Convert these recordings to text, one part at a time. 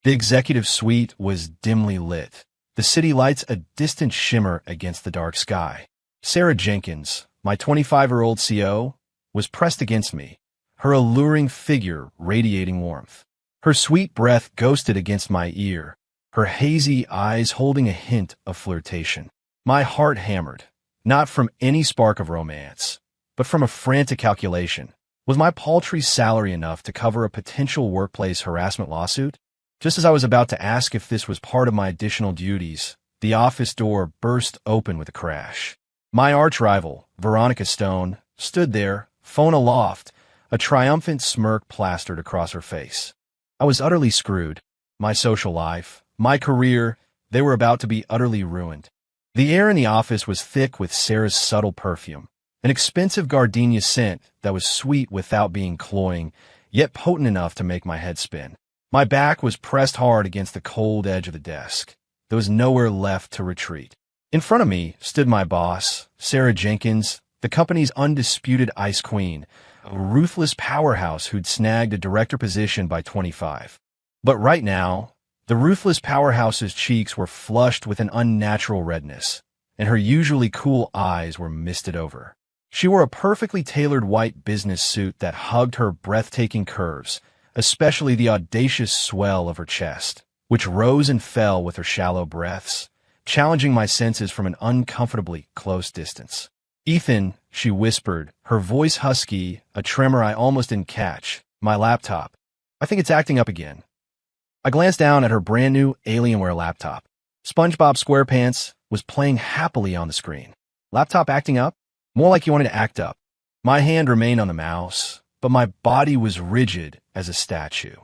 The executive suite was dimly lit, the city lights a distant shimmer against the dark sky. Sarah Jenkins, my 25-year-old CO, was pressed against me, her alluring figure radiating warmth. Her sweet breath ghosted against my ear, her hazy eyes holding a hint of flirtation. My heart hammered, not from any spark of romance, but from a frantic calculation. Was my paltry salary enough to cover a potential workplace harassment lawsuit? Just as I was about to ask if this was part of my additional duties, the office door burst open with a crash. My arch-rival, Veronica Stone, stood there, phone aloft, a triumphant smirk plastered across her face. I was utterly screwed. My social life, my career, they were about to be utterly ruined. The air in the office was thick with Sarah's subtle perfume, an expensive gardenia scent that was sweet without being cloying, yet potent enough to make my head spin. My back was pressed hard against the cold edge of the desk. There was nowhere left to retreat. In front of me stood my boss, Sarah Jenkins, the company's undisputed ice queen, a ruthless powerhouse who'd snagged a director position by 25. But right now, the ruthless powerhouse's cheeks were flushed with an unnatural redness, and her usually cool eyes were misted over. She wore a perfectly tailored white business suit that hugged her breathtaking curves, especially the audacious swell of her chest, which rose and fell with her shallow breaths, challenging my senses from an uncomfortably close distance. "Ethan," she whispered, her voice husky, a tremor I almost didn't catch. "My laptop. I think it's acting up again." I glanced down at her brand-new Alienware laptop. SpongeBob SquarePants was playing happily on the screen. Laptop acting up? More like you wanted to act up. My hand remained on the mouse, but my body was rigid as a statue.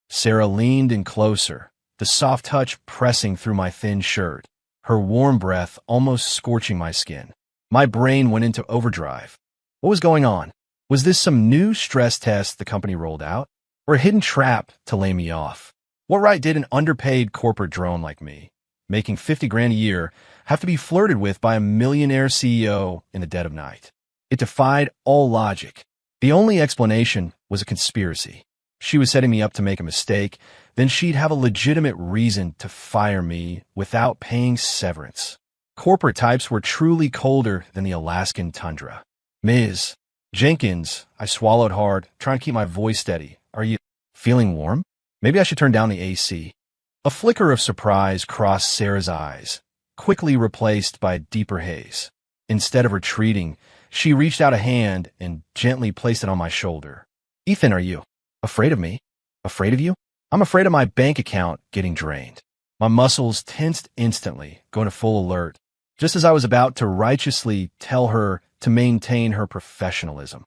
Sarah leaned in closer, the soft touch pressing through my thin shirt, her warm breath almost scorching my skin. My brain went into overdrive. What was going on? Was this some new stress test the company rolled out, or a hidden trap to lay me off? What right did an underpaid corporate drone like me, making 50 grand a year, have to be flirted with by a millionaire CEO in the dead of night? It defied all logic. The only explanation was a conspiracy. She was setting me up to make a mistake, then she'd have a legitimate reason to fire me without paying severance. Corporate types were truly colder than the Alaskan tundra. "Ms. Jenkins," I swallowed hard, trying to keep my voice steady. "Are you feeling warm? Maybe I should turn down the AC." A flicker of surprise crossed Sarah's eyes, quickly replaced by a deeper haze. Instead of retreating, she reached out a hand and gently placed it on my shoulder. "Ethan, are you afraid of me? Afraid of you?" "I'm afraid of my bank account getting drained." My muscles tensed instantly, going to full alert, just as I was about to righteously tell her to maintain her professionalism.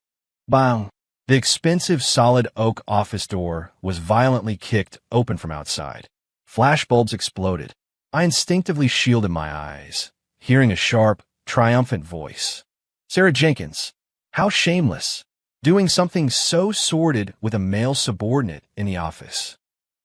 Bang! The expensive solid oak office door was violently kicked open from outside. Flashbulbs exploded. I instinctively shielded my eyes, hearing a sharp, triumphant voice. "Sarah Jenkins, how shameless, doing something so sordid with a male subordinate in the office."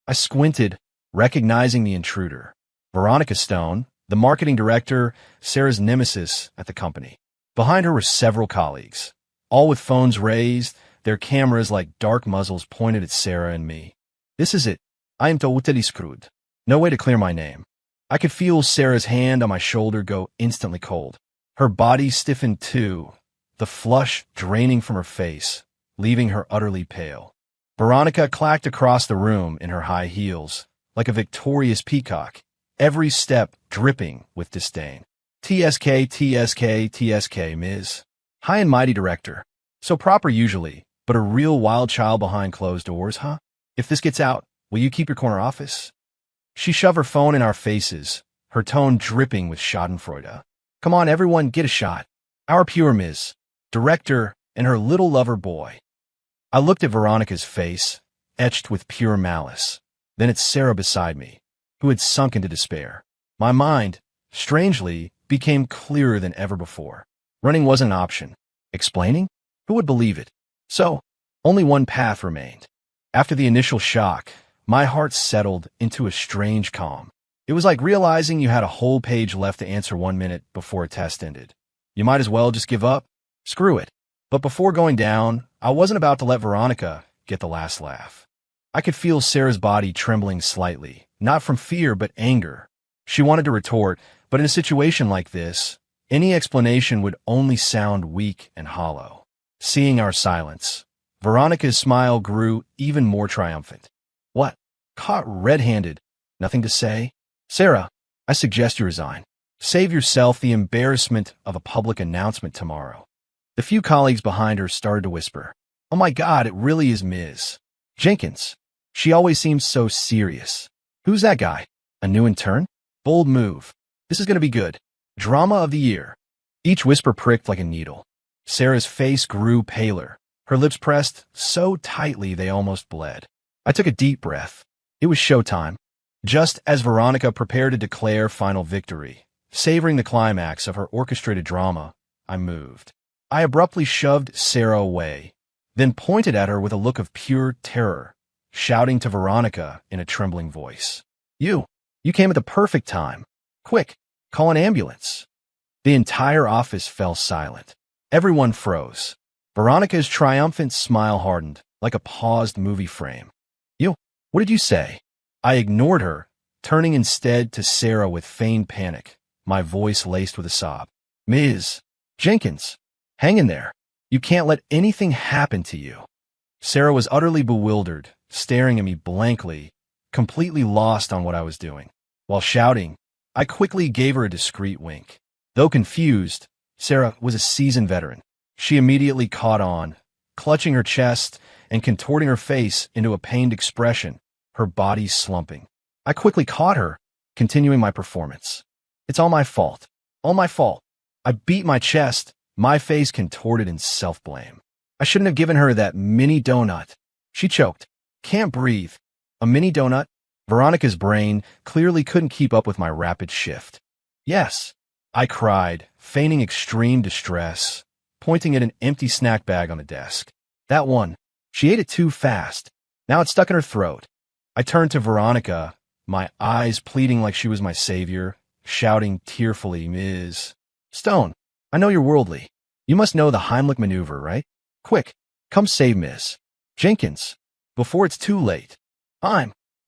I squinted, recognizing the intruder. Veronica Stone, the marketing director, Sarah's nemesis at the company. Behind her were several colleagues, all with phones raised, their cameras like dark muzzles pointed at Sarah and me. "This is it. I am totally screwed. No way to clear my name." I could feel Sarah's hand on my shoulder go instantly cold. Her body stiffened too, the flush draining from her face, leaving her utterly pale. Veronica clacked across the room in her high heels, like a victorious peacock, every step dripping with disdain. "TSK, TSK, TSK, Ms. High and mighty director. So proper usually, but a real wild child behind closed doors, huh? If this gets out, will you keep your corner office?" She shoved her phone in our faces, her tone dripping with schadenfreude. "Come on, everyone, get a shot. Our pure Ms. Director and her little lover boy." I looked at Veronica's face, etched with pure malice, then at Sarah beside me, who had sunk into despair. My mind, strangely, became clearer than ever before. Running wasn't an option. Explaining? Who would believe it? So, only one path remained. After the initial shock, my heart settled into a strange calm. It was like realizing you had a whole page left to answer 1 minute before a test ended. You might as well just give up. Screw it. But before going down, I wasn't about to let Veronica get the last laugh. I could feel Sarah's body trembling slightly, not from fear but anger. She wanted to retort, but in a situation like this, any explanation would only sound weak and hollow. Seeing our silence, Veronica's smile grew even more triumphant. What? Caught red-handed? Nothing to say? Sarah, I suggest you resign. Save yourself the embarrassment of a public announcement tomorrow. The few colleagues behind her started to whisper, Oh my God, it really is Ms. Jenkins. She always seems so serious. Who's that guy? A new intern? Bold move. This is going to be good. Drama of the year. Each whisper pricked like a needle. Sarah's face grew paler, her lips pressed so tightly they almost bled. I took a deep breath. It was showtime. Just as Veronica prepared to declare final victory, savoring the climax of her orchestrated drama, I moved. I abruptly shoved Sarah away, then pointed at her with a look of pure terror, shouting to Veronica in a trembling voice. You came at the perfect time. Quick, call an ambulance. The entire office fell silent. Everyone froze. Veronica's triumphant smile hardened, like a paused movie frame. What did you say? I ignored her, turning instead to Sarah with feigned panic, my voice laced with a sob. Ms. Jenkins, hang in there. You can't let anything happen to you. Sarah was utterly bewildered, staring at me blankly, completely lost on what I was doing. While shouting, I quickly gave her a discreet wink. Though confused, Sarah was a seasoned veteran. She immediately caught on, clutching her chest and contorting her face into a pained expression, her body slumping. I quickly caught her, continuing my performance. It's all my fault. All my fault. I beat my chest, my face contorted in self-blame. I shouldn't have given her that mini donut. She choked. Can't breathe. A mini donut? Veronica's brain clearly couldn't keep up with my rapid shift. Yes, I cried, feigning extreme distress, pointing at an empty snack bag on the desk. That one. She ate it too fast. Now it's stuck in her throat. I turned to Veronica, my eyes pleading like she was my savior, shouting tearfully, Ms. Stone, I know you're worldly. You must know the Heimlich maneuver, right? Quick, come save Ms. Jenkins, before it's too late.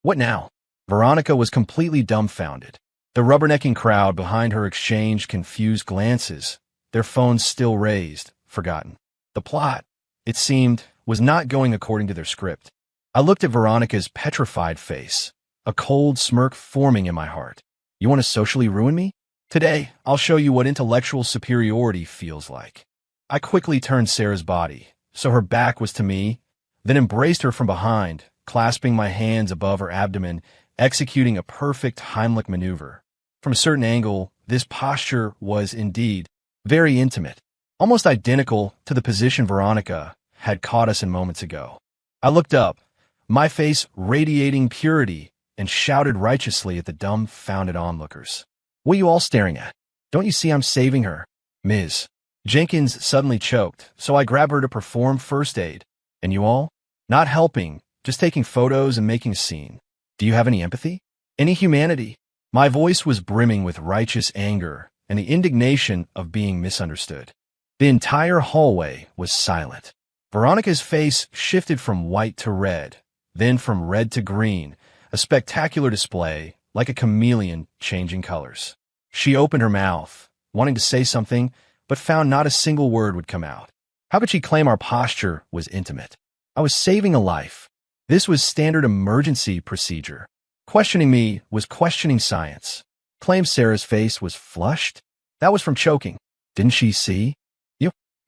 What now? Veronica was completely dumbfounded. The rubbernecking crowd behind her exchanged confused glances, their phones still raised, forgotten. The plot, it seemed, was not going according to their script. I looked at Veronica's petrified face, a cold smirk forming in my heart. You want to socially ruin me? Today, I'll show you what intellectual superiority feels like. I quickly turned Sarah's body, so her back was to me, then embraced her from behind, clasping my hands above her abdomen, executing a perfect Heimlich maneuver. From a certain angle, this posture was indeed very intimate, almost identical to the position Veronica had caught us in moments ago. I looked up, my face radiating purity, and shouted righteously at the dumbfounded onlookers. What are you all staring at? Don't you see I'm saving her? Ms. Jenkins suddenly choked, so I grabbed her to perform first aid. And you all? Not helping, just taking photos and making a scene. Do you have any empathy? Any humanity? My voice was brimming with righteous anger and the indignation of being misunderstood. The entire hallway was silent. Veronica's face shifted from white to red, then from red to green, a spectacular display, like a chameleon changing colors. She opened her mouth, wanting to say something, but found not a single word would come out. How could she claim our posture was intimate? I was saving a life. This was standard emergency procedure. Questioning me was questioning science. Claim Sarah's face was flushed? That was from choking. Didn't she see?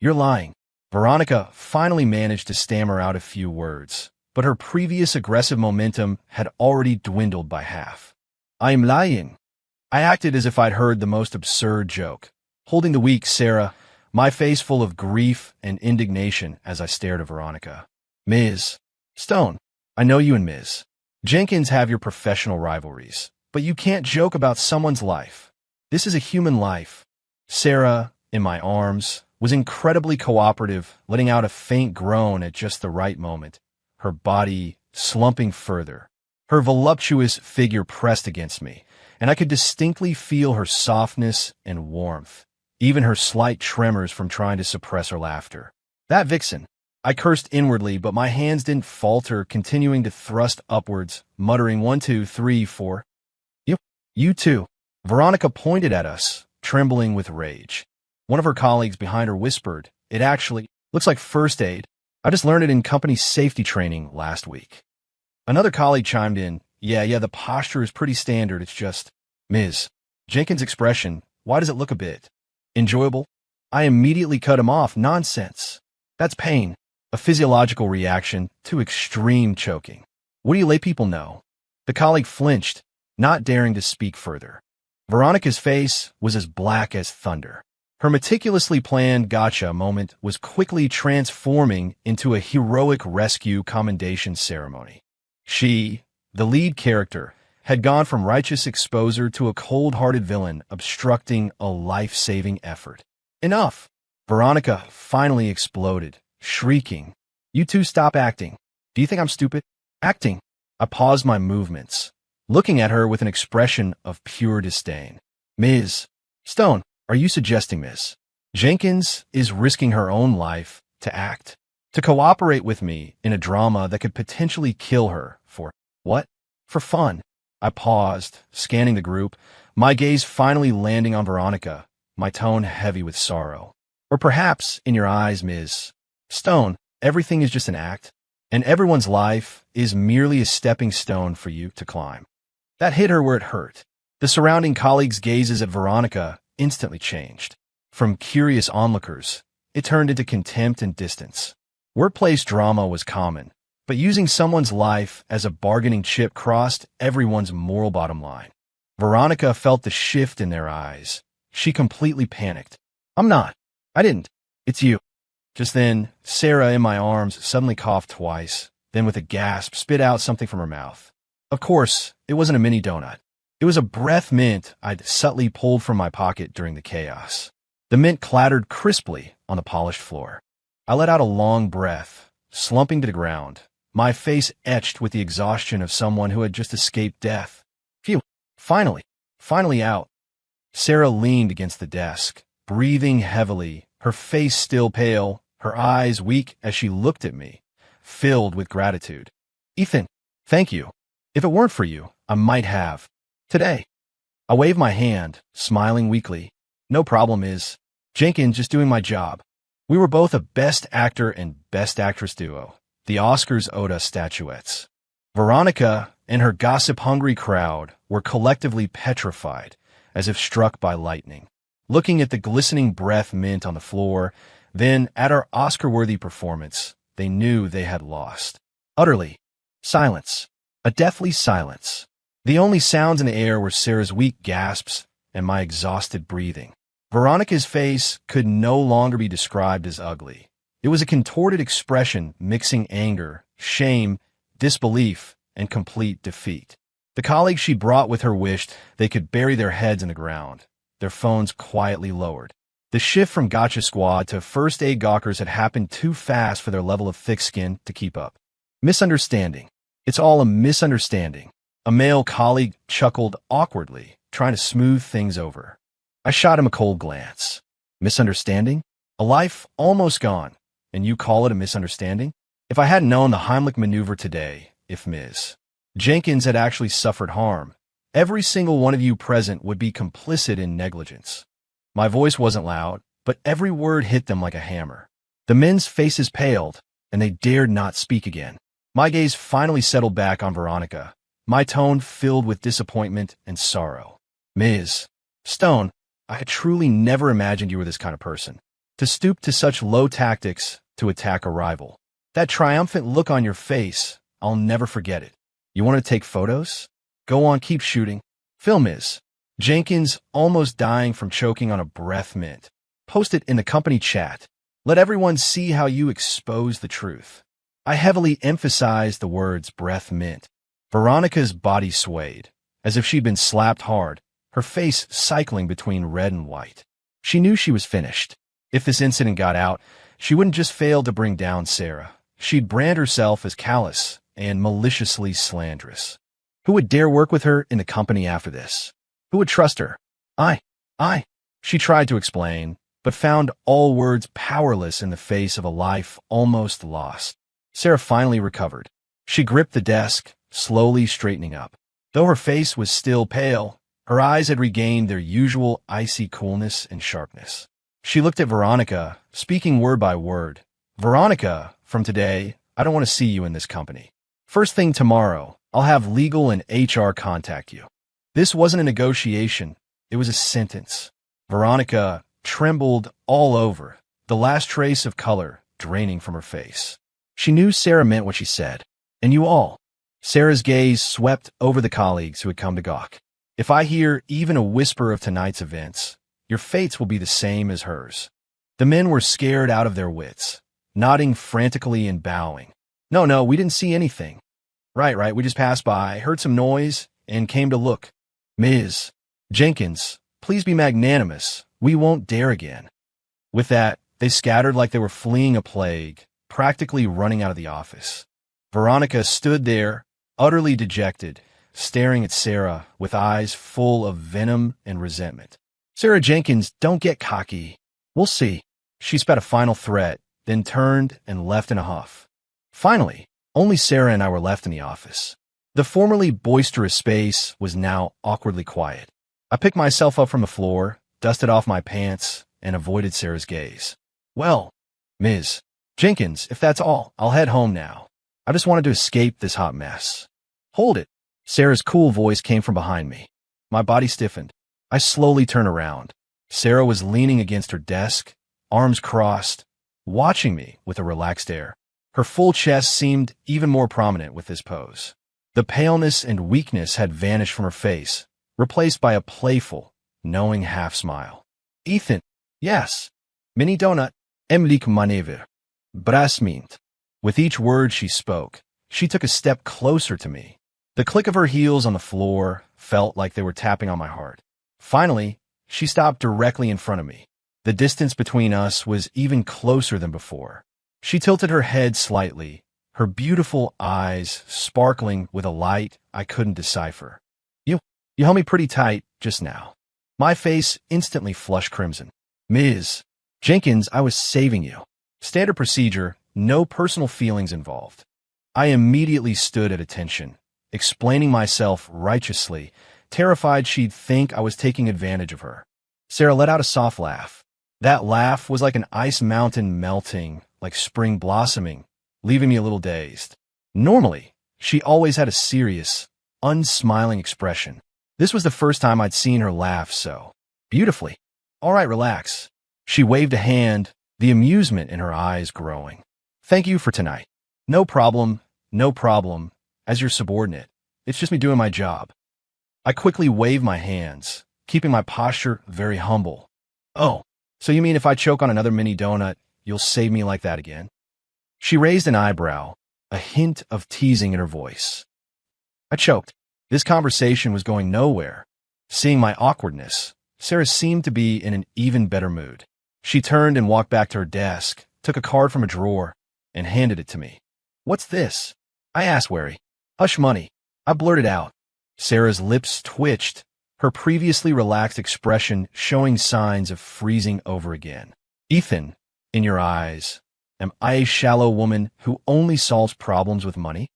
You're lying. Veronica finally managed to stammer out a few words, but her previous aggressive momentum had already dwindled by half. I'm lying. I acted as if I'd heard the most absurd joke, holding the weak Sarah, my face full of grief and indignation as I stared at Veronica. Ms. Stone, I know you and Ms. Jenkins have your professional rivalries, but you can't joke about someone's life. This is a human life. Sarah, in my arms, was incredibly cooperative, letting out a faint groan at just the right moment, her body slumping further. Her voluptuous figure pressed against me, and I could distinctly feel her softness and warmth, even her slight tremors from trying to suppress her laughter. That vixen, I cursed inwardly, but my hands didn't falter, continuing to thrust upwards, muttering 1, 2, 3, 4. You, you too. Veronica pointed at us, trembling with rage. One of her colleagues behind her whispered, "It actually looks like first aid. I just learned it in company safety training last week." Another colleague chimed in, Yeah, the posture is pretty standard. It's just, Ms. Jenkins' expression, why does it look a bit enjoyable? I immediately cut him off. Nonsense. That's pain. A physiological reaction to extreme choking. What do you lay people know? The colleague flinched, not daring to speak further. Veronica's face was as black as thunder. Her meticulously planned gotcha moment was quickly transforming into a heroic rescue commendation ceremony. She, the lead character, had gone from righteous exposer to a cold-hearted villain obstructing a life-saving effort. Enough! Veronica finally exploded, shrieking, "You two stop acting. Do you think I'm stupid? Acting." I paused my movements, looking at her with an expression of pure disdain. "Ms. Stone, are you suggesting Miss Jenkins is risking her own life to act? To cooperate with me in a drama that could potentially kill her for what? For fun?" I paused, scanning the group, my gaze finally landing on Veronica, my tone heavy with sorrow. "Or perhaps, in your eyes, Ms. Stone, everything is just an act, and everyone's life is merely a stepping stone for you to climb." That hit her where it hurt. The surrounding colleagues' gazes at Veronica instantly changed. From curious onlookers, it turned into contempt and distance. Workplace drama was common, but using someone's life as a bargaining chip crossed everyone's moral bottom line. Veronica felt the shift in their eyes. She completely panicked. "I'm not. I didn't. It's you." Just then, Sarah in my arms suddenly coughed twice, then with a gasp spit out something from her mouth. Of course, it wasn't a mini donut. It was a breath mint I'd subtly pulled from my pocket during the chaos. The mint clattered crisply on the polished floor. I let out a long breath, slumping to the ground, my face etched with the exhaustion of someone who had just escaped death. Phew, finally out. Sarah leaned against the desk, breathing heavily, her face still pale, her eyes weak as she looked at me, filled with gratitude. "Ethan, thank you. If it weren't for you, I might have. Today." I waved my hand, smiling weakly. "No problem, Ms. Jenkins, just doing my job." We were both a Best Actor and Best Actress duo. The Oscars owed us statuettes. Veronica and her gossip-hungry crowd were collectively petrified, as if struck by lightning, looking at the glistening breath mint on the floor, then at our Oscar-worthy performance. They knew they had lost. Utterly. Silence. A deathly silence. The only sounds in the air were Sarah's weak gasps and my exhausted breathing. Veronica's face could no longer be described as ugly. It was a contorted expression mixing anger, shame, disbelief, and complete defeat. The colleagues she brought with her wished they could bury their heads in the ground, their phones quietly lowered. The shift from gotcha squad to first aid gawkers had happened too fast for their level of thick skin to keep up. Misunderstanding. It's all a misunderstanding. A male colleague chuckled awkwardly, trying to smooth things over. I shot him a cold glance. Misunderstanding? A life almost gone, and you call it a misunderstanding? If I hadn't known the Heimlich maneuver today, if Ms. Jenkins had actually suffered harm, every single one of you present would be complicit in negligence. My voice wasn't loud, but every word hit them like a hammer. The men's faces paled, and they dared not speak again. My gaze finally settled back on Veronica, my tone filled with disappointment and sorrow. "Ms. Stone, I had truly never imagined you were this kind of person. To stoop to such low tactics to attack a rival. That triumphant look on your face, I'll never forget it. You want to take photos? Go on, keep shooting. Film Ms. Jenkins almost dying from choking on a breath mint. Post it in the company chat. Let everyone see how you expose the truth." I heavily emphasized the words breath mint. Veronica's body swayed, as if she'd been slapped hard, her face cycling between red and white. She knew she was finished. If this incident got out, she wouldn't just fail to bring down Sarah. She'd brand herself as callous and maliciously slanderous. Who would dare work with her in the company after this? Who would trust her? I. She tried to explain, but found all words powerless in the face of a life almost lost. Sarah finally recovered. She gripped the desk, slowly straightening up. Though her face was still pale, her eyes had regained their usual icy coolness and sharpness. She looked at Veronica, speaking word by word. "Veronica, from today, I don't want to see you in this company. First thing tomorrow, I'll have legal and HR contact you." This wasn't a negotiation, it was a sentence. Veronica trembled all over, the last trace of color draining from her face. She knew Sarah meant what she said. "And you all." Sarah's gaze swept over the colleagues who had come to gawk. "If I hear even a whisper of tonight's events, your fates will be the same as hers." The men were scared out of their wits, nodding frantically and bowing. No, we didn't see anything." Right, we just passed by, heard some noise, and came to look." "Ms. Jenkins, please be magnanimous. We won't dare again." With that, they scattered like they were fleeing a plague, practically running out of the office. Veronica stood there, utterly dejected, staring at Sarah with eyes full of venom and resentment. "Sarah Jenkins, don't get cocky. We'll see." She spat a final threat, then turned and left in a huff. Finally, only Sarah and I were left in the office. The formerly boisterous space was now awkwardly quiet. I picked myself up from the floor, dusted off my pants, and avoided Sarah's gaze. "Well, Ms. Jenkins, if that's all, I'll head home now. I just wanted to escape this hot mess." "Hold it." Sarah's cool voice came from behind me. My body stiffened. I slowly turned around. Sarah was leaning against her desk, arms crossed, watching me with a relaxed air. Her full chest seemed even more prominent with this pose. The paleness and weakness had vanished from her face, replaced by a playful, knowing half-smile. "Ethan." "Yes." "Mini donut." "Emlik manever." "Brasmint." With each word she spoke, she took a step closer to me. The click of her heels on the floor felt like they were tapping on my heart. Finally, she stopped directly in front of me. The distance between us was even closer than before. She tilted her head slightly, her beautiful eyes sparkling with a light I couldn't decipher. You held me pretty tight just now." My face instantly flushed crimson. "Ms. Jenkins, I was saving you. Standard procedure, no personal feelings involved." I immediately stood at attention, explaining myself righteously, terrified she'd think I was taking advantage of her. Sarah let out a soft laugh. That laugh was like an ice mountain melting, like spring blossoming, leaving me a little dazed. Normally, she always had a serious, unsmiling expression. This was the first time I'd seen her laugh so beautifully. "All right, relax." She waved a hand, the amusement in her eyes growing. "Thank you for tonight." No problem. As your subordinate. It's just me doing my job." I quickly waved my hands, keeping my posture very humble. "Oh, so you mean if I choke on another mini donut, you'll save me like that again?" She raised an eyebrow, a hint of teasing in her voice. I choked. This conversation was going nowhere. Seeing my awkwardness, Sarah seemed to be in an even better mood. She turned and walked back to her desk, took a card from a drawer, and handed it to me. "What's this?" I asked wary. "Hush money," I blurted out. Sarah's lips twitched, her previously relaxed expression showing signs of freezing over again. "Ethan, in your eyes, am I a shallow woman who only solves problems with money?"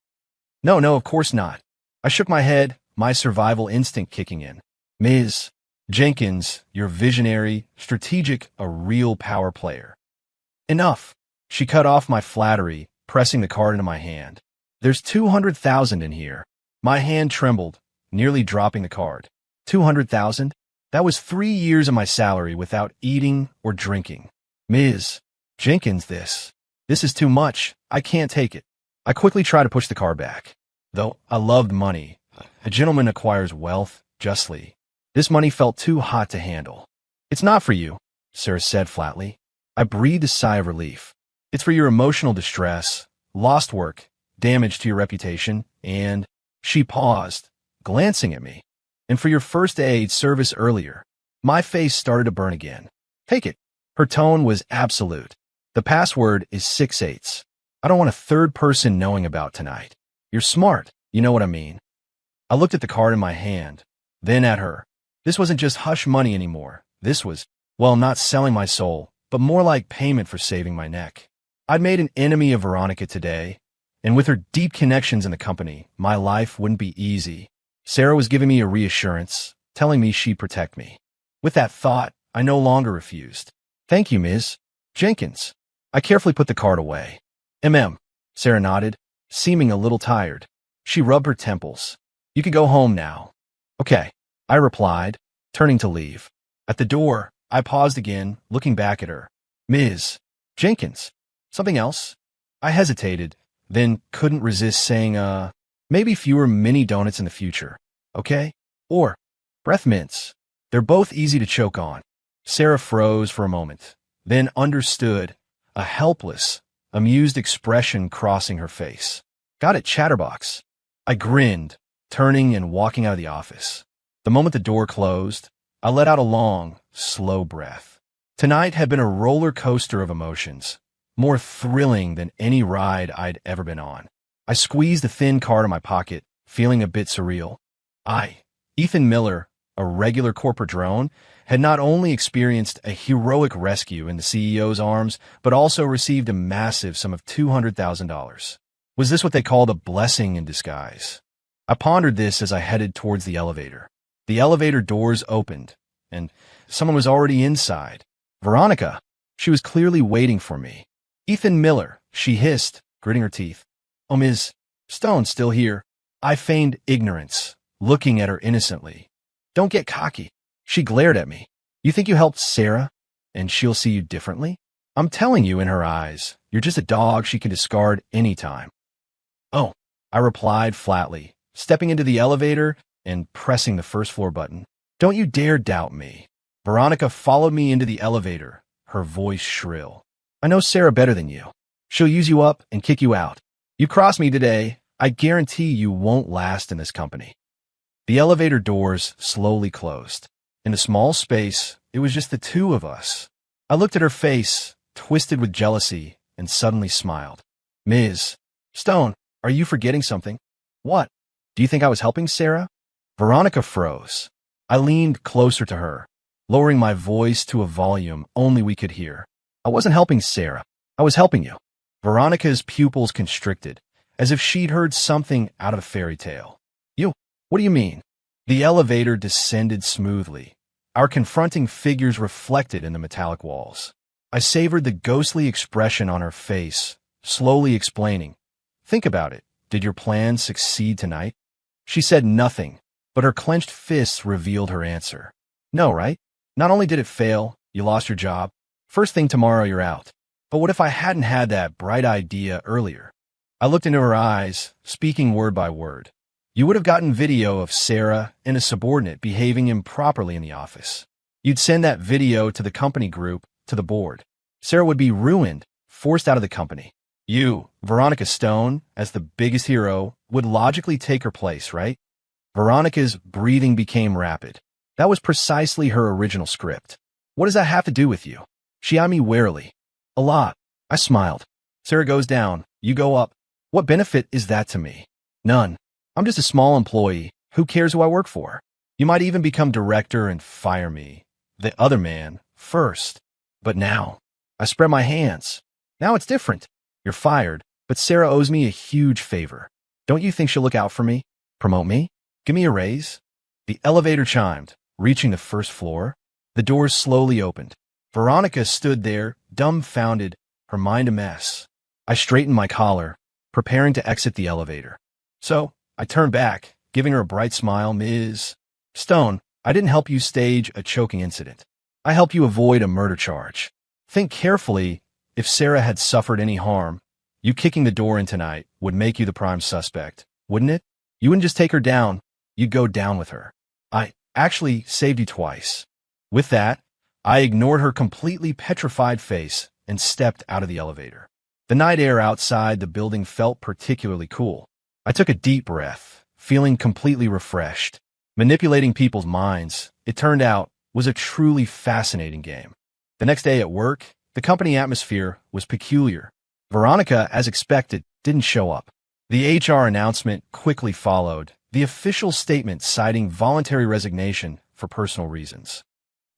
No, of course not. I shook my head, my survival instinct kicking in. "Ms. Jenkins, you're visionary, strategic, a real power player." "Enough." She cut off my flattery, pressing the card into my hand. "There's 200,000 in here." My hand trembled, nearly dropping the card. 200,000? That was 3 years of my salary without eating or drinking. "Ms. Jenkins, this is too much. I can't take it." I quickly tried to push the card back. Though I loved money, a gentleman acquires wealth justly. This money felt too hot to handle. "It's not for you," Sarah said flatly. I breathed a sigh of relief. "It's for your emotional distress, lost work, damage to your reputation, and..." She paused, glancing at me. "And for your first aid service earlier." My face started to burn again. "Take it." Her tone was absolute. "The password is 6/8. I don't want a third person knowing about tonight. You're smart, you know what I mean." I looked at the card in my hand, then at her. This wasn't just hush money anymore. This was Well, not selling my soul, but more like payment for saving my neck. I'd made an enemy of Veronica today, and with her deep connections in the company, my life wouldn't be easy. Sarah was giving me a reassurance, telling me she'd protect me. With that thought, I no longer refused. Thank you, Ms. Jenkins. I carefully put the card away. Sarah nodded, seeming a little tired. She rubbed her temples. You can go home now. Okay, I replied, turning to leave. At the door, I paused again, looking back at her. Ms. Jenkins. Something else? I hesitated, then couldn't resist saying, maybe fewer mini donuts in the future, okay? Or breath mints. They're both easy to choke on. Sarah froze for a moment, then understood, a helpless, amused expression crossing her face. Got it, Chatterbox. I grinned, turning and walking out of the office. The moment the door closed, I let out a long, slow breath. Tonight had been a roller coaster of emotions, more thrilling than any ride I'd ever been on. I squeezed a thin card in my pocket, feeling a bit surreal. Ethan Miller, a regular corporate drone, had not only experienced a heroic rescue in the CEO's arms, but also received a massive sum of $200,000. Was this what they called a blessing in disguise? I pondered this as I headed towards the elevator. The elevator doors opened, and someone was already inside. Veronica. She was clearly waiting for me. Ethan Miller, she hissed, gritting her teeth. Oh, Ms. Stone's still here. I feigned ignorance, looking at her innocently. Don't get cocky. She glared at me. You think you helped Sarah, and she'll see you differently? I'm telling you in her eyes, you're just a dog she can discard anytime. Oh, I replied flatly, stepping into the elevator and pressing the first floor button. Don't you dare doubt me. Veronica followed me into the elevator, her voice shrill. I know Sarah better than you. She'll use you up and kick you out. You cross me today, I guarantee you won't last in this company. The elevator doors slowly closed. In a small space, it was just the two of us. I looked at her face, twisted with jealousy, and suddenly smiled. Ms. Stone, are you forgetting something? What? Do you think I was helping Sarah? Veronica froze. I leaned closer to her, lowering my voice to a volume only we could hear. I wasn't helping Sarah. I was helping you. Veronica's pupils constricted, as if she'd heard something out of a fairy tale. You? What do you mean? The elevator descended smoothly, our confronting figures reflected in the metallic walls. I savored the ghostly expression on her face, slowly explaining. Think about it. Did your plan succeed tonight? She said nothing, but her clenched fists revealed her answer. No, right? Not only did it fail, you lost your job. First thing tomorrow, you're out. But what if I hadn't had that bright idea earlier? I looked into her eyes, speaking word by word. You would have gotten video of Sarah and a subordinate behaving improperly in the office. You'd send that video to the company group, to the board. Sarah would be ruined, forced out of the company. You, Veronica Stone, as the biggest hero, would logically take her place, right? Veronica's breathing became rapid. That was precisely her original script. What does that have to do with you? She eyed me warily. A lot. I smiled. Sarah goes down. You go up. What benefit is that to me? None. I'm just a small employee. Who cares who I work for? You might even become director and fire me, the other man, first. But now, I spread my hands. Now it's different. You're fired, but Sarah owes me a huge favor. Don't you think she'll look out for me? Promote me? Give me a raise? The elevator chimed, reaching the first floor. The doors slowly opened. Veronica stood there, dumbfounded, her mind a mess. I straightened my collar, preparing to exit the elevator. So, I turned back, giving her a bright smile. Ms. Stone, I didn't help you stage a choking incident. I helped you avoid a murder charge. Think carefully. If Sarah had suffered any harm, you kicking the door in tonight would make you the prime suspect, wouldn't it? You wouldn't just take her down, you'd go down with her. I actually saved you twice. With that, I ignored her completely petrified face and stepped out of the elevator. The night air outside the building felt particularly cool. I took a deep breath, feeling completely refreshed. Manipulating people's minds, it turned out, was a truly fascinating game. The next day at work, the company atmosphere was peculiar. Veronica, as expected, didn't show up. The HR announcement quickly followed, the official statement citing voluntary resignation for personal reasons.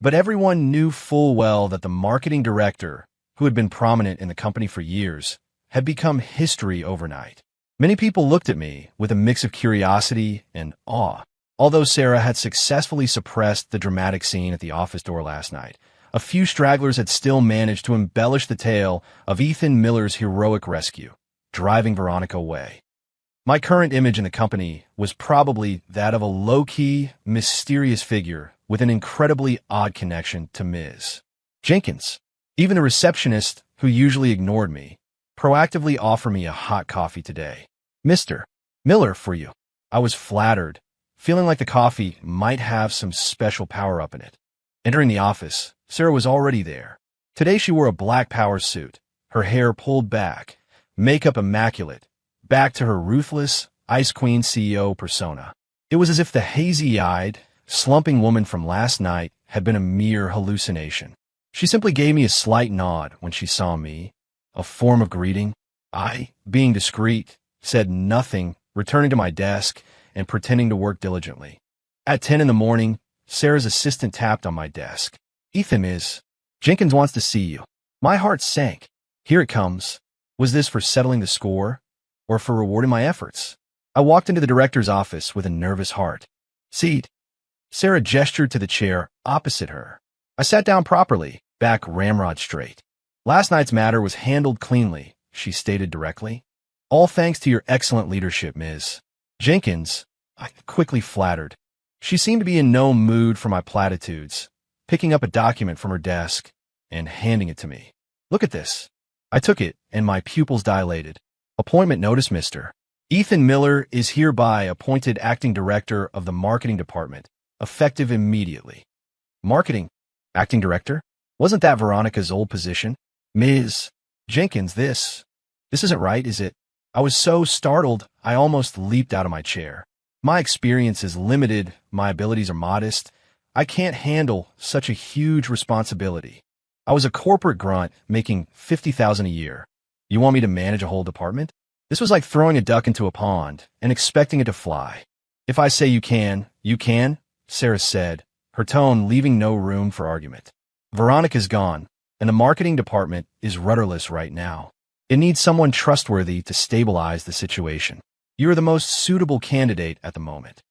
But everyone knew full well that the marketing director, who had been prominent in the company for years, had become history overnight. Many people looked at me with a mix of curiosity and awe. Although Sarah had successfully suppressed the dramatic scene at the office door last night, a few stragglers had still managed to embellish the tale of Ethan Miller's heroic rescue, driving Veronica away. My current image in the company was probably that of a low-key, mysterious figure with an incredibly odd connection to Ms. Jenkins. Even the receptionist, who usually ignored me, proactively offered me a hot coffee today. "Mr. Miller, for you." I was flattered, feeling like the coffee might have some special power-up in it. Entering the office, Sarah was already there. Today she wore a black power suit, her hair pulled back, makeup immaculate, back to her ruthless, Ice Queen CEO persona. It was as if the hazy-eyed, slumping woman from last night had been a mere hallucination. She simply gave me a slight nod when she saw me, a form of greeting. I, being discreet, said nothing, returning to my desk and pretending to work diligently. At 10 in the morning, Sarah's assistant tapped on my desk. "Ethan, Ms. Jenkins wants to see you." My heart sank. Here it comes. Was this for settling the score, or for rewarding my efforts? I walked into the director's office with a nervous heart. "Seat." Sarah gestured to the chair opposite her. I sat down properly, back ramrod straight. "Last night's matter was handled cleanly," she stated directly. "All thanks to your excellent leadership, Ms. Jenkins," I quickly flattered. She seemed to be in no mood for my platitudes, picking up a document from her desk and handing it to me. "Look at this." I took it, and my pupils dilated. "Appointment notice, Mr. Ethan Miller is hereby appointed acting director of the marketing department, effective immediately." Marketing? Acting director? Wasn't that Veronica's old position? "Ms. Jenkins, this isn't right, is it?" I was so startled, I almost leaped out of my chair. My experience is limited, my abilities are modest. I can't handle such a huge responsibility. I was a corporate grunt making $50,000 a year. You want me to manage a whole department? This was like throwing a duck into a pond and expecting it to fly. "If I say you can, Sarah said, her tone leaving no room for argument. "Veronica's gone, and the marketing department is rudderless right now. It needs someone trustworthy to stabilize the situation. You are the most suitable candidate at the moment."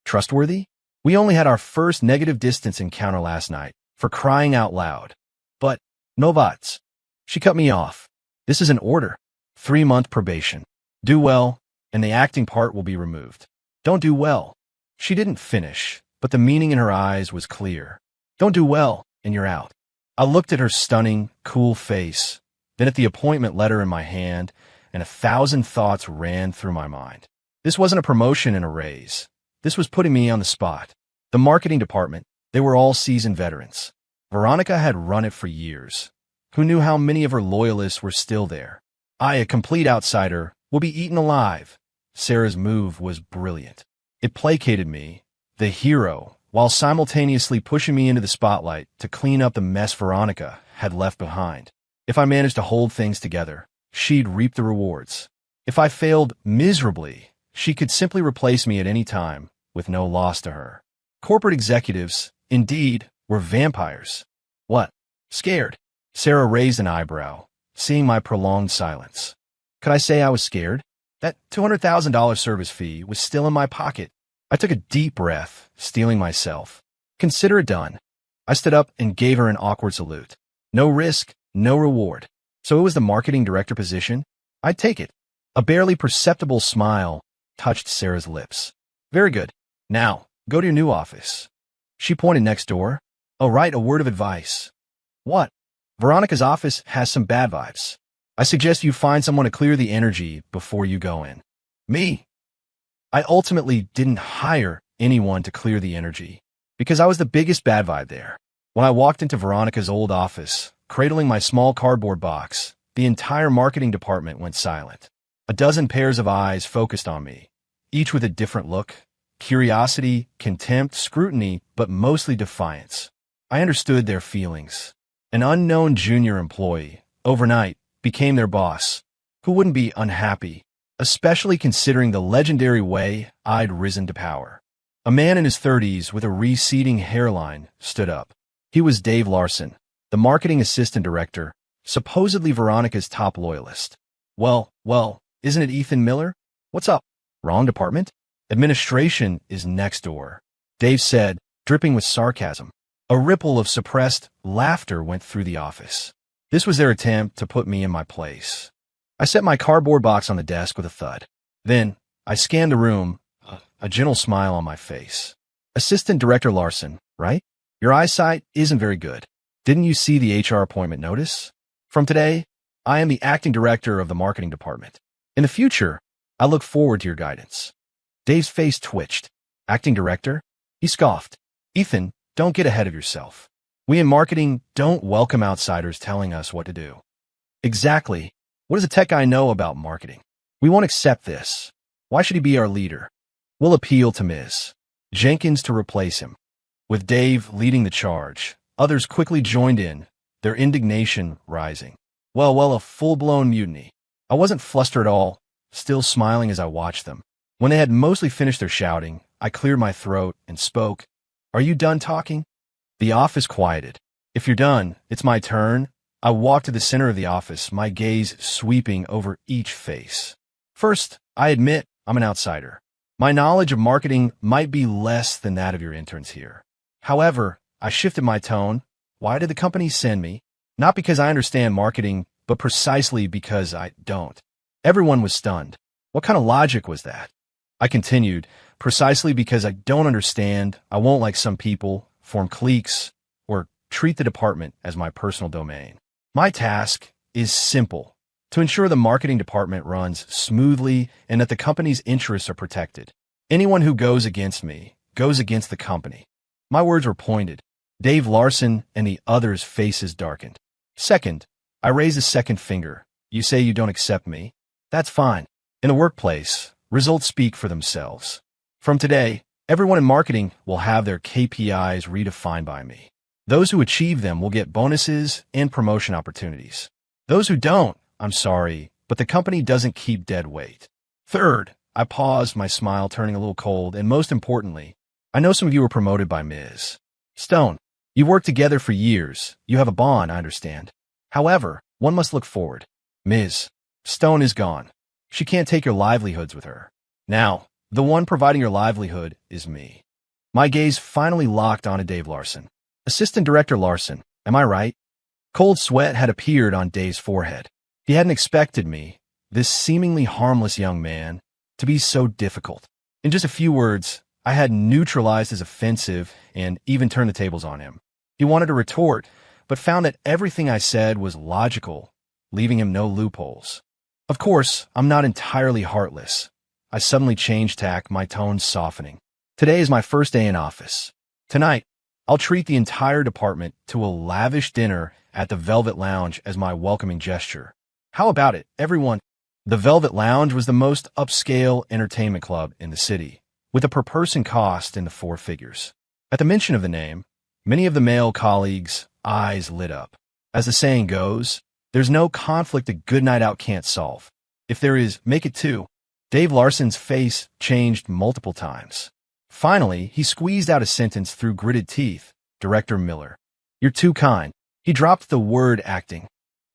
Trustworthy? We only had our first negative distance encounter last night, for crying out loud. But no buts. She cut me off. "This is an order. 3-month probation. Do well, and the acting part will be removed. Don't do well." She didn't finish, but the meaning in her eyes was clear. "Don't do well, and you're out." I looked at her stunning, cool face, then at the appointment letter in my hand, and 1,000 thoughts ran through my mind. This wasn't a promotion and a raise. This was putting me on the spot. The marketing department, they were all seasoned veterans. Veronica had run it for years. Who knew how many of her loyalists were still there? I, a complete outsider, will be eaten alive. Sarah's move was brilliant. It placated me, the hero, while simultaneously pushing me into the spotlight to clean up the mess Veronica had left behind. If I managed to hold things together, she'd reap the rewards. If I failed miserably, she could simply replace me at any time, with no loss to her. Corporate executives, indeed, were vampires. What? Scared? Sarah raised an eyebrow, seeing my prolonged silence. Could I say I was scared? That $200,000 service fee was still in my pocket. I took a deep breath, steeling myself. Consider it done. I stood up and gave her an awkward salute. No risk, no reward. So it was the marketing director position? I'd take it. A barely perceptible smile touched Sarah's lips. Very good. Now, go to your new office. She pointed next door. Oh, right, a word of advice. What? Veronica's office has some bad vibes. I suggest you find someone to clear the energy before you go in. Me? I ultimately didn't hire anyone to clear the energy, because I was the biggest bad vibe there. When I walked into Veronica's old office, cradling my small cardboard box, the entire marketing department went silent. A dozen pairs of eyes focused on me, each with a different look. Curiosity, contempt, scrutiny, but mostly defiance. I understood their feelings. An unknown junior employee, overnight, became their boss. Who wouldn't be unhappy, especially considering the legendary way I'd risen to power? A man in his 30s with a receding hairline stood up. He was Dave Larson, the marketing assistant director, supposedly Veronica's top loyalist. Well, isn't it Ethan Miller? What's up? Wrong department? Administration is next door, Dave said, dripping with sarcasm. A ripple of suppressed laughter went through the office. This was their attempt to put me in my place. I set my cardboard box on the desk with a thud. Then, I scanned the room, a gentle smile on my face. Assistant Director Larson, right? Your eyesight isn't very good. Didn't you see the HR appointment notice? From today, I am the acting director of the marketing department. In the future, I look forward to your guidance. Dave's face twitched. Acting director? He scoffed. Ethan, don't get ahead of yourself. We in marketing don't welcome outsiders telling us what to do. Exactly. What does a tech guy know about marketing? We won't accept this. Why should he be our leader? We'll appeal to Ms. Jenkins to replace him. With Dave leading the charge, others quickly joined in, their indignation rising. Well, a full-blown mutiny. I wasn't flustered at all, still smiling as I watched them. When they had mostly finished their shouting, I cleared my throat and spoke. Are you done talking? The office quieted. If you're done, it's my turn. I walked to the center of the office, my gaze sweeping over each face. First, I admit I'm an outsider. My knowledge of marketing might be less than that of your interns here. However, I shifted my tone. Why did the company send me? Not because I understand marketing, but precisely because I don't. Everyone was stunned. What kind of logic was that? I continued, precisely because I don't understand, I won't, like some people, form cliques or treat the department as my personal domain. My task is simple, to ensure the marketing department runs smoothly and that the company's interests are protected. Anyone who goes against me goes against the company. My words were pointed. Dave Larson and the others' faces darkened. Second, I raised a second finger. You say you don't accept me? That's fine. In the workplace, results speak for themselves. From today, everyone in marketing will have their KPIs redefined by me. Those who achieve them will get bonuses and promotion opportunities. Those who don't, I'm sorry, but the company doesn't keep dead weight. Third, I paused, my smile turning a little cold, and most importantly, I know some of you were promoted by Ms. Stone. You've worked together for years. You have a bond, I understand. However, one must look forward. Ms. Stone is gone. She can't take your livelihoods with her. Now, the one providing your livelihood is me. My gaze finally locked onto Dave Larson. Assistant Director Larson, am I right? Cold sweat had appeared on Dave's forehead. He hadn't expected me, this seemingly harmless young man, to be so difficult. In just a few words, I had neutralized his offensive and even turned the tables on him. He wanted to retort, but found that everything I said was logical, leaving him no loopholes. Of course, I'm not entirely heartless. I suddenly changed tack, my tone softening. Today is my first day in office. Tonight, I'll treat the entire department to a lavish dinner at the Velvet Lounge as my welcoming gesture. How about it, everyone? The Velvet Lounge was the most upscale entertainment club in the city, with a per-person cost in the four figures. At the mention of the name, many of the male colleagues' eyes lit up. As the saying goes, there's no conflict a good night out can't solve. If there is, make it two. Dave Larson's face changed multiple times. Finally, he squeezed out a sentence through gritted teeth. Director Miller. You're too kind. He dropped the word acting.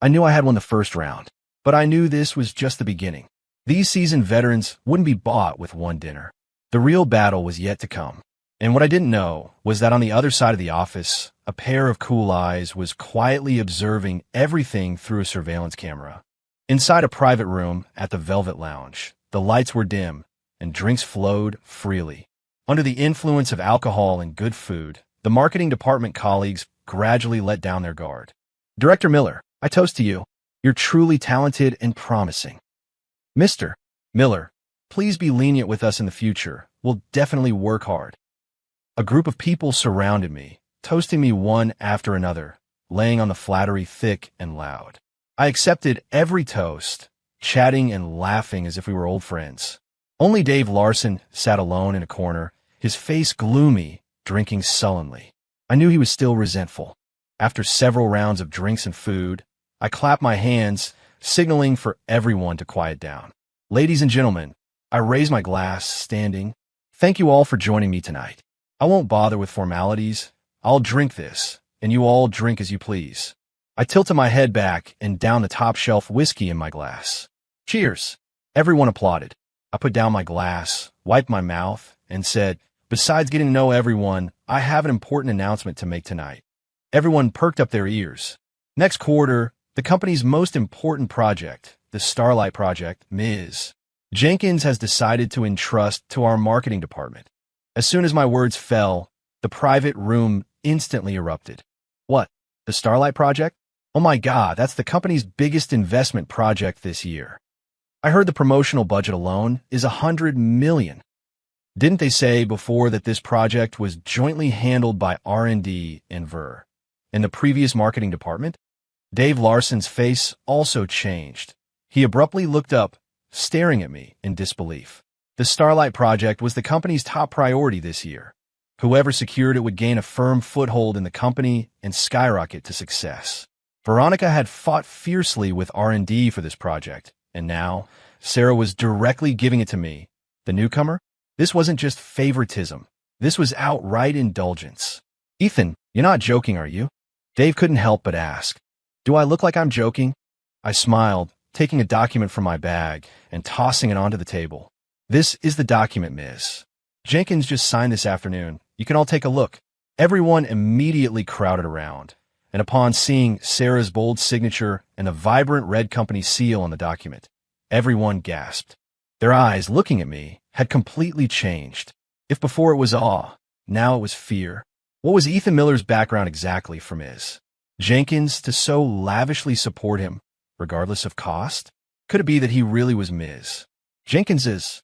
I knew I had won the first round, but I knew this was just the beginning. These seasoned veterans wouldn't be bought with one dinner. The real battle was yet to come. And what I didn't know was that on the other side of the office, a pair of cool eyes was quietly observing everything through a surveillance camera. Inside a private room at the Velvet Lounge, the lights were dim and drinks flowed freely. Under the influence of alcohol and good food, the marketing department colleagues gradually let down their guard. Director Miller, I toast to you. You're truly talented and promising. Mr. Miller, please be lenient with us in the future. We'll definitely work hard. A group of people surrounded me, toasting me one after another, laying on the flattery thick and loud. I accepted every toast, chatting and laughing as if we were old friends. Only Dave Larson sat alone in a corner, his face gloomy, drinking sullenly. I knew he was still resentful. After several rounds of drinks and food, I clapped my hands, signaling for everyone to quiet down. Ladies and gentlemen, I raised my glass, standing. Thank you all for joining me tonight. I won't bother with formalities. I'll drink this, and you all drink as you please. I tilted my head back and downed the top-shelf whiskey in my glass. Cheers. Everyone applauded. I put down my glass, wiped my mouth, and said, besides getting to know everyone, I have an important announcement to make tonight. Everyone perked up their ears. Next quarter, the company's most important project, the Starlight Project, Ms. Jenkins has decided to entrust to our marketing department. As soon as my words fell, the private room instantly erupted. What? The Starlight Project? Oh my God, that's the company's biggest investment project this year. I heard the promotional budget alone is $100 million. Didn't they say before that this project was jointly handled by R&D and Ver in the previous marketing department? Dave Larson's face also changed. He abruptly looked up, staring at me in disbelief. The Starlight Project was the company's top priority this year. Whoever secured it would gain a firm foothold in the company and skyrocket to success. Veronica had fought fiercely with R&D for this project, and now Sarah was directly giving it to me, the newcomer. This wasn't just favoritism. This was outright indulgence. Ethan, you're not joking, are you? Dave couldn't help but ask. Do I look like I'm joking? I smiled, taking a document from my bag and tossing it onto the table. This is the document, Ms. Jenkins just signed this afternoon. You can all take a look. Everyone immediately crowded around, and upon seeing Sarah's bold signature and the vibrant red company seal on the document, everyone gasped. Their eyes, looking at me, had completely changed. If before it was awe, now it was fear. What was Ethan Miller's background exactly for Ms. Jenkins to so lavishly support him, regardless of cost? Could it be that he really was Ms. Jenkins's?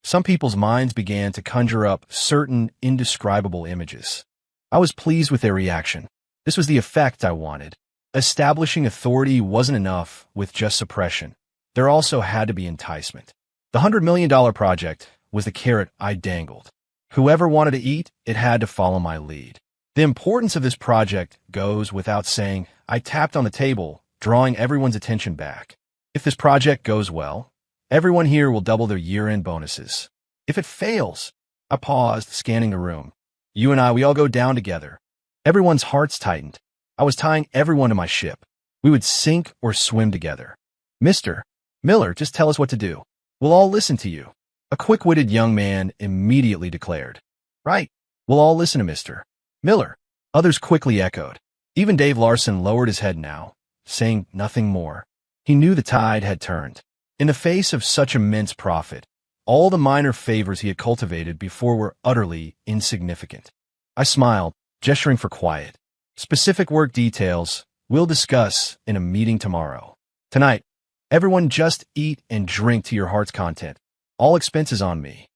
Some people's minds began to conjure up certain indescribable images. I was pleased with their reaction. This was the effect I wanted. Establishing authority wasn't enough with just suppression. There also had to be enticement. The $100 million project was the carrot I dangled. Whoever wanted to eat, it had to follow my lead. The importance of this project goes without saying. I tapped on the table, drawing everyone's attention back. If this project goes well, everyone here will double their year-end bonuses. If it fails, I paused, scanning the room. You and I, we all go down together. Everyone's hearts tightened. I was tying everyone to my ship. We would sink or swim together. Mr. Miller, just tell us what to do. We'll all listen to you. A quick-witted young man immediately declared. Right. We'll all listen to Mr. Miller. Others quickly echoed. Even Dave Larson lowered his head now, saying nothing more. He knew the tide had turned. In the face of such immense profit, all the minor favors he had cultivated before were utterly insignificant. I smiled, gesturing for quiet. Specific work details we'll discuss in a meeting tomorrow. Tonight, everyone just eat and drink to your heart's content. All expenses on me.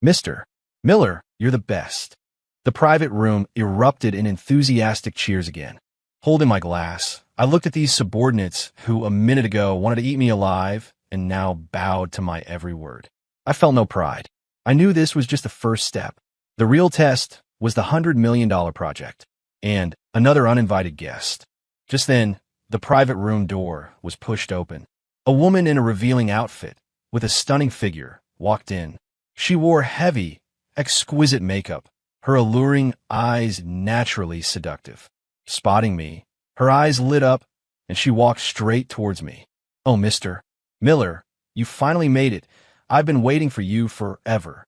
Mr. Miller, you're the best. The private room erupted in enthusiastic cheers again. Holding my glass, I looked at these subordinates who a minute ago wanted to eat me alive and now bowed to my every word. I felt no pride. I knew this was just the first step. The real test was the $100 million project and another uninvited guest. Just then, the private room door was pushed open. A woman in a revealing outfit with a stunning figure walked in. She wore heavy, exquisite makeup, her alluring eyes naturally seductive. Spotting me, her eyes lit up, and she walked straight towards me. Oh, Mr. Miller, you finally made it. I've been waiting for you forever.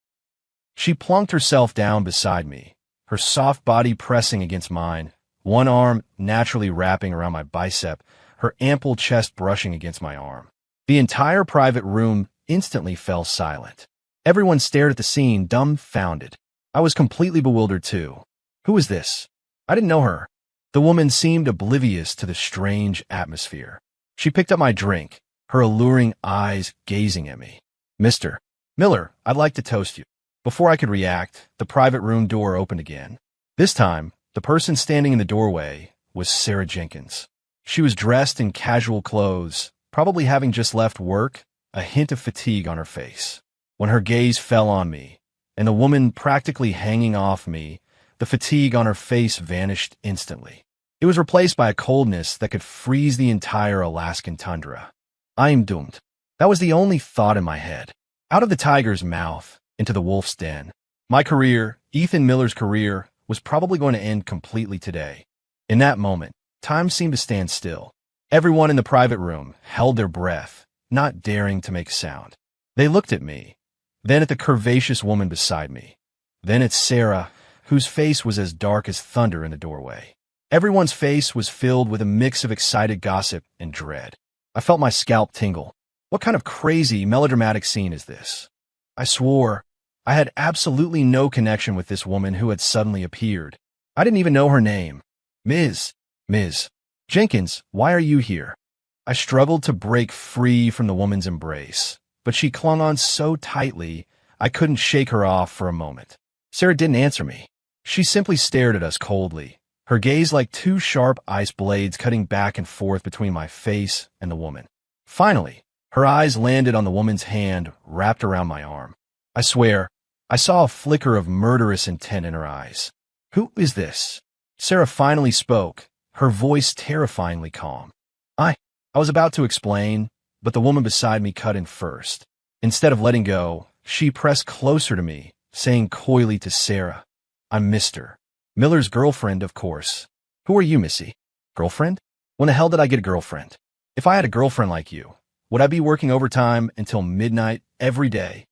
She plunked herself down beside me, her soft body pressing against mine, one arm naturally wrapping around my bicep, her ample chest brushing against my arm. The entire private room instantly fell silent. Everyone stared at the scene, dumbfounded. I was completely bewildered too. Who was this? I didn't know her. The woman seemed oblivious to the strange atmosphere. She picked up my drink, her alluring eyes gazing at me. Mr. Miller, I'd like to toast you. Before I could react, the private room door opened again. This time, the person standing in the doorway was Sarah Jenkins. She was dressed in casual clothes, probably having just left work, a hint of fatigue on her face. When her gaze fell on me, and the woman practically hanging off me, the fatigue on her face vanished instantly. It was replaced by a coldness that could freeze the entire Alaskan tundra. I am doomed. That was the only thought in my head. Out of the tiger's mouth, into the wolf's den. My career, Ethan Miller's career, was probably going to end completely today. In that moment, time seemed to stand still. Everyone in the private room held their breath, not daring to make a sound. They looked at me, then at the curvaceous woman beside me, then at Sarah, whose face was as dark as thunder in the doorway. Everyone's face was filled with a mix of excited gossip and dread. I felt my scalp tingle. What kind of crazy, melodramatic scene is this? I swore I had absolutely no connection with this woman who had suddenly appeared. I didn't even know her name. Ms. Jenkins, why are you here? I struggled to break free from the woman's embrace, but she clung on so tightly I couldn't shake her off for a moment. Sarah didn't answer me. She simply stared at us coldly, her gaze like two sharp ice blades cutting back and forth between my face and the woman. Finally, her eyes landed on the woman's hand wrapped around my arm. I swear, I saw a flicker of murderous intent in her eyes. Who is this? Sarah finally spoke, her voice terrifyingly calm. I was about to explain, but the woman beside me cut in first. Instead of letting go, she pressed closer to me, saying coyly to Sarah, I'm Mr. Miller's girlfriend, of course. Who are you, Missy? Girlfriend? When the hell did I get a girlfriend? If I had a girlfriend like you, would I be working overtime until midnight every day?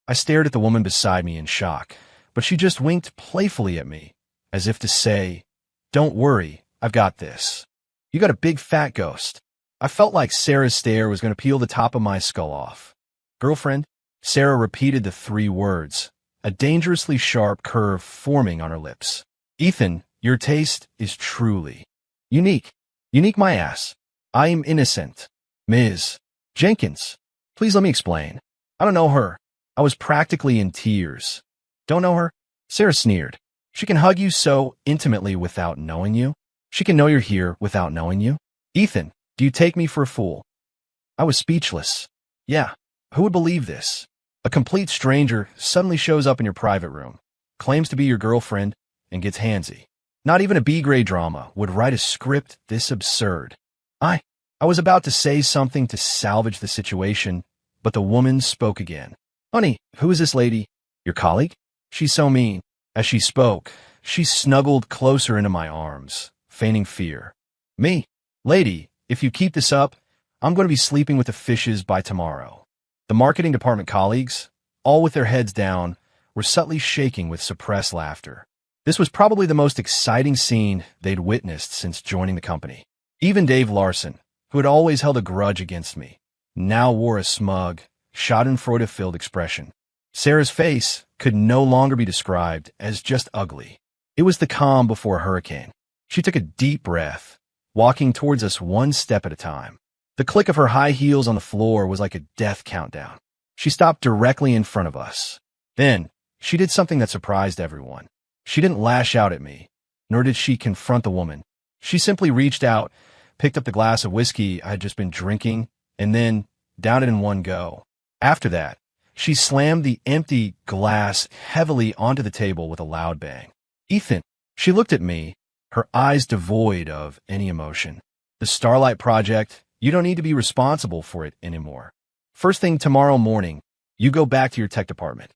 I stared at the woman beside me in shock, but she just winked playfully at me, as if to say, Don't worry, I've got this. You got a big fat ghost. I felt like Sarah's stare was going to peel the top of my skull off. Girlfriend? Sarah repeated the three words, a dangerously sharp curve forming on her lips. Ethan, your taste is truly unique. Unique my ass. I am innocent. Ms. Jenkins, please let me explain. I don't know her. I was practically in tears. Don't know her? Sarah sneered. She can hug you so intimately without knowing you. She can know you're here without knowing you. Ethan, do you take me for a fool? I was speechless. Yeah, who would believe this? A complete stranger suddenly shows up in your private room, claims to be your girlfriend, and gets handsy. Not even a B-grade drama would write a script this absurd. I was about to say something to salvage the situation, but the woman spoke again. Honey, who is this lady? Your colleague? She's so mean. As she spoke, she snuggled closer into my arms, feigning fear. Me? Lady, if you keep this up, I'm going to be sleeping with the fishes by tomorrow. The marketing department colleagues, all with their heads down, were subtly shaking with suppressed laughter. This was probably the most exciting scene they'd witnessed since joining the company. Even Dave Larson, who had always held a grudge against me, now wore a smug, schadenfreude-filled expression. Sarah's face could no longer be described as just ugly. It was the calm before a hurricane. She took a deep breath, walking towards us one step at a time. The click of her high heels on the floor was like a death countdown. She stopped directly in front of us. Then, she did something that surprised everyone. She didn't lash out at me, nor did she confront the woman. She simply reached out, picked up the glass of whiskey I had just been drinking, and then downed it in one go. After that, she slammed the empty glass heavily onto the table with a loud bang. Ethan, she looked at me, her eyes devoid of any emotion. The Starlight Project, you don't need to be responsible for it anymore. First thing tomorrow morning, you go back to your tech department.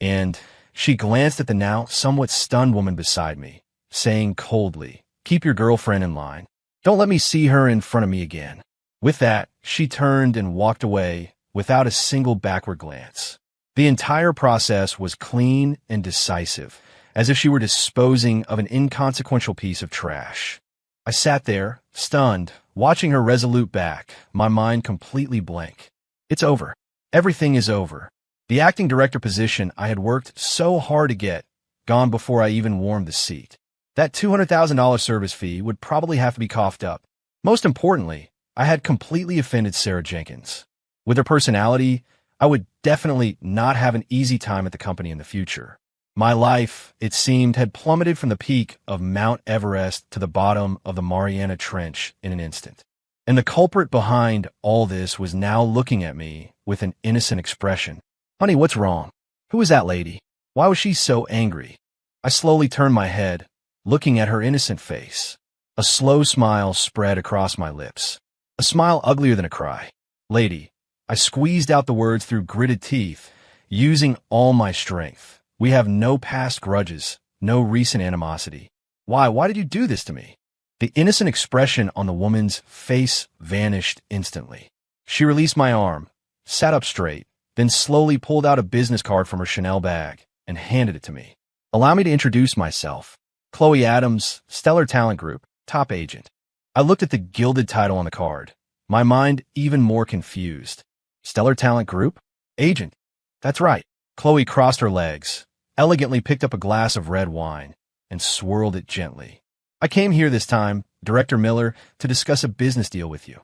And she glanced at the now somewhat stunned woman beside me, saying coldly, keep your girlfriend in line. Don't let me see her in front of me again. With that, she turned and walked away without a single backward glance. The entire process was clean and decisive, as if she were disposing of an inconsequential piece of trash. I sat there, stunned, watching her resolute back, my mind completely blank. It's over. Everything is over. The acting director position I had worked so hard to get, gone before I even warmed the seat. That $200,000 service fee would probably have to be coughed up. Most importantly, I had completely offended Sarah Jenkins. With her personality, I would definitely not have an easy time at the company in the future. My life, it seemed, had plummeted from the peak of Mount Everest to the bottom of the Mariana Trench in an instant. And the culprit behind all this was now looking at me with an innocent expression. Honey, what's wrong? Who is that lady? Why was she so angry? I slowly turned my head, looking at her innocent face. A slow smile spread across my lips. A smile uglier than a cry. Lady, I squeezed out the words through gritted teeth, using all my strength. We have no past grudges, no recent animosity. Why did you do this to me? The innocent expression on the woman's face vanished instantly. She released my arm, sat up straight, then slowly pulled out a business card from her Chanel bag and handed it to me. Allow me to introduce myself. Chloe Adams, Stellar Talent Group, top agent. I looked at the gilded title on the card, my mind even more confused. Stellar Talent Group? Agent. That's right. Chloe crossed her legs, elegantly picked up a glass of red wine, and swirled it gently. I came here this time, Director Miller, to discuss a business deal with you.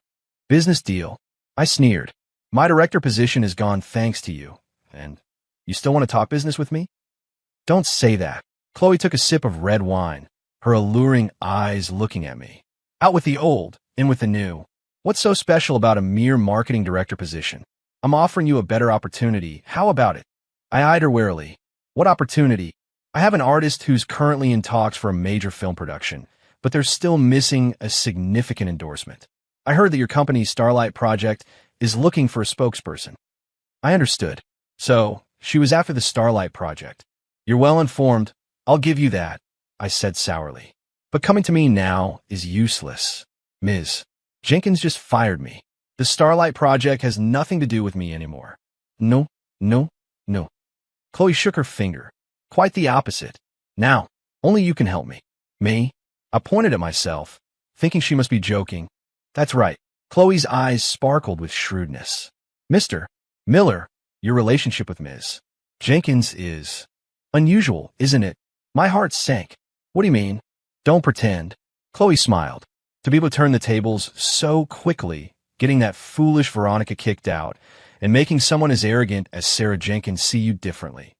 Business deal? I sneered. My director position is gone thanks to you. And you still want to talk business with me? Don't say that. Chloe took a sip of red wine, her alluring eyes looking at me. Out with the old, in with the new. What's so special about a mere marketing director position? I'm offering you a better opportunity. How about it? I eyed her warily. What opportunity? I have an artist who's currently in talks for a major film production, but they're still missing a significant endorsement. I heard that your company's Starlight project is looking for a spokesperson. I understood. So, she was after the Starlight project. You're well informed. I'll give you that, I said sourly. But coming to me now is useless. Ms. Jenkins just fired me. The Starlight project has nothing to do with me anymore. No, no, no. Chloe shook her finger. Quite the opposite. Now, only you can help me. Me? I pointed at myself, thinking she must be joking. That's right. Chloe's eyes sparkled with shrewdness. Mr. Miller, your relationship with Ms. Jenkins is unusual, isn't it? My heart sank. What do you mean? Don't pretend. Chloe smiled. To be able to turn the tables so quickly, getting that foolish Veronica kicked out, and making someone as arrogant as Sarah Jenkins see you differently.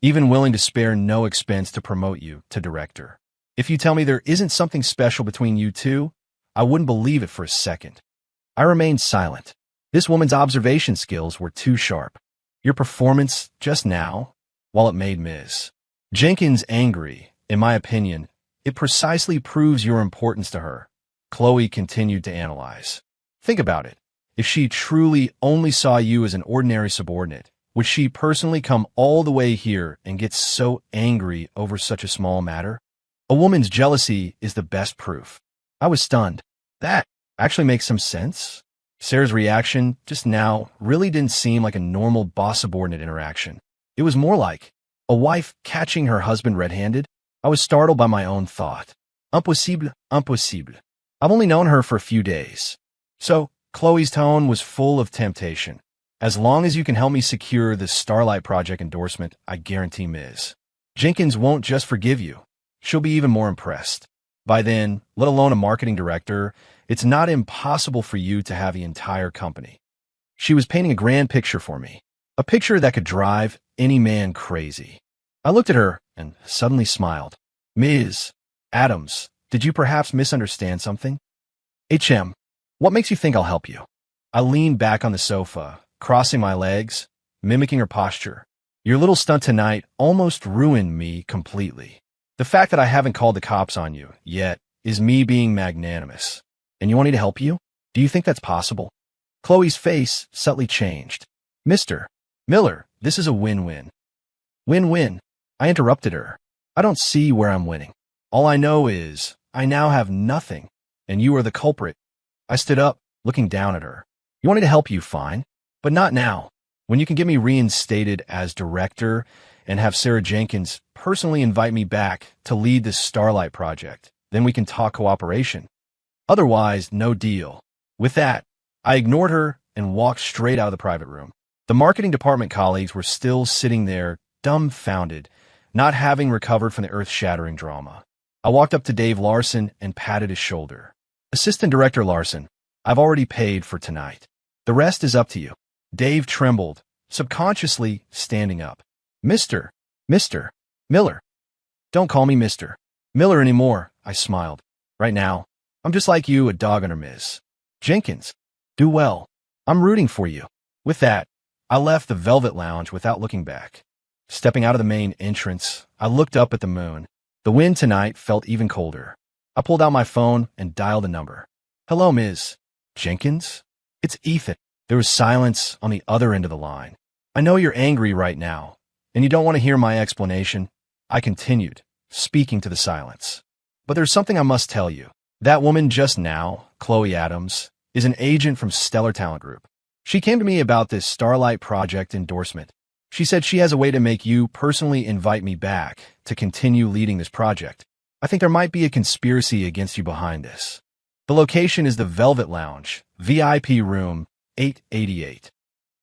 Even willing to spare no expense to promote you to director. If you tell me there isn't something special between you two, I wouldn't believe it for a second. I remained silent. This woman's observation skills were too sharp. Your performance just now, while it made Ms. Jenkins angry, in my opinion, it precisely proves your importance to her. Chloe continued to analyze. Think about it. If she truly only saw you as an ordinary subordinate, would she personally come all the way here and get so angry over such a small matter? A woman's jealousy is the best proof. I was stunned. That actually makes some sense. Sarah's reaction just now really didn't seem like a normal boss-subordinate interaction. It was more like a wife catching her husband red-handed. I was startled by my own thought. Impossible, impossible. I've only known her for a few days. So, Chloe's tone was full of temptation. As long as you can help me secure the Starlight Project endorsement, I guarantee Ms. Jenkins won't just forgive you. She'll be even more impressed. By then, let alone a marketing director, it's not impossible for you to have the entire company. She was painting a grand picture for me. A picture that could drive any man crazy. I looked at her and suddenly smiled. Ms. Adams, did you perhaps misunderstand something? HM, what makes you think I'll help you? I leaned back on the sofa, crossing my legs, mimicking her posture. Your little stunt tonight almost ruined me completely. The fact that I haven't called the cops on you yet is me being magnanimous. And you want me to help you? Do you think that's possible? Chloe's face subtly changed. Mr. Miller, this is a win-win. Win-win. I interrupted her. I don't see where I'm winning. All I know is I now have nothing, and you are the culprit. I stood up, looking down at her. You want me to help you, fine, but not now. When you can get me reinstated as director and have Sarah Jenkins personally invite me back to lead this Starlight project, then we can talk cooperation. Otherwise, no deal. With that, I ignored her and walked straight out of the private room. The marketing department colleagues were still sitting there, dumbfounded, not having recovered from the earth-shattering drama. I walked up to Dave Larson and patted his shoulder. Assistant Director Larson, I've already paid for tonight. The rest is up to you. Dave trembled, subconsciously standing up. Mr. Miller. Don't call me Mr. Miller anymore, I smiled. Right now, I'm just like you, a dog under Ms. Jenkins. Do well. I'm rooting for you. With that, I left the Velvet Lounge without looking back. Stepping out of the main entrance, I looked up at the moon. The wind tonight felt even colder. I pulled out my phone and dialed a number. Hello, Ms. Jenkins? It's Ethan. There was silence on the other end of the line. I know you're angry right now, and you don't want to hear my explanation. I continued, speaking to the silence. But there's something I must tell you. That woman just now, Chloe Adams, is an agent from Stellar Talent Group. She came to me about this Starlight Project endorsement. She said she has a way to make you personally invite me back to continue leading this project. I think there might be a conspiracy against you behind this. The location is the Velvet Lounge, VIP room 888.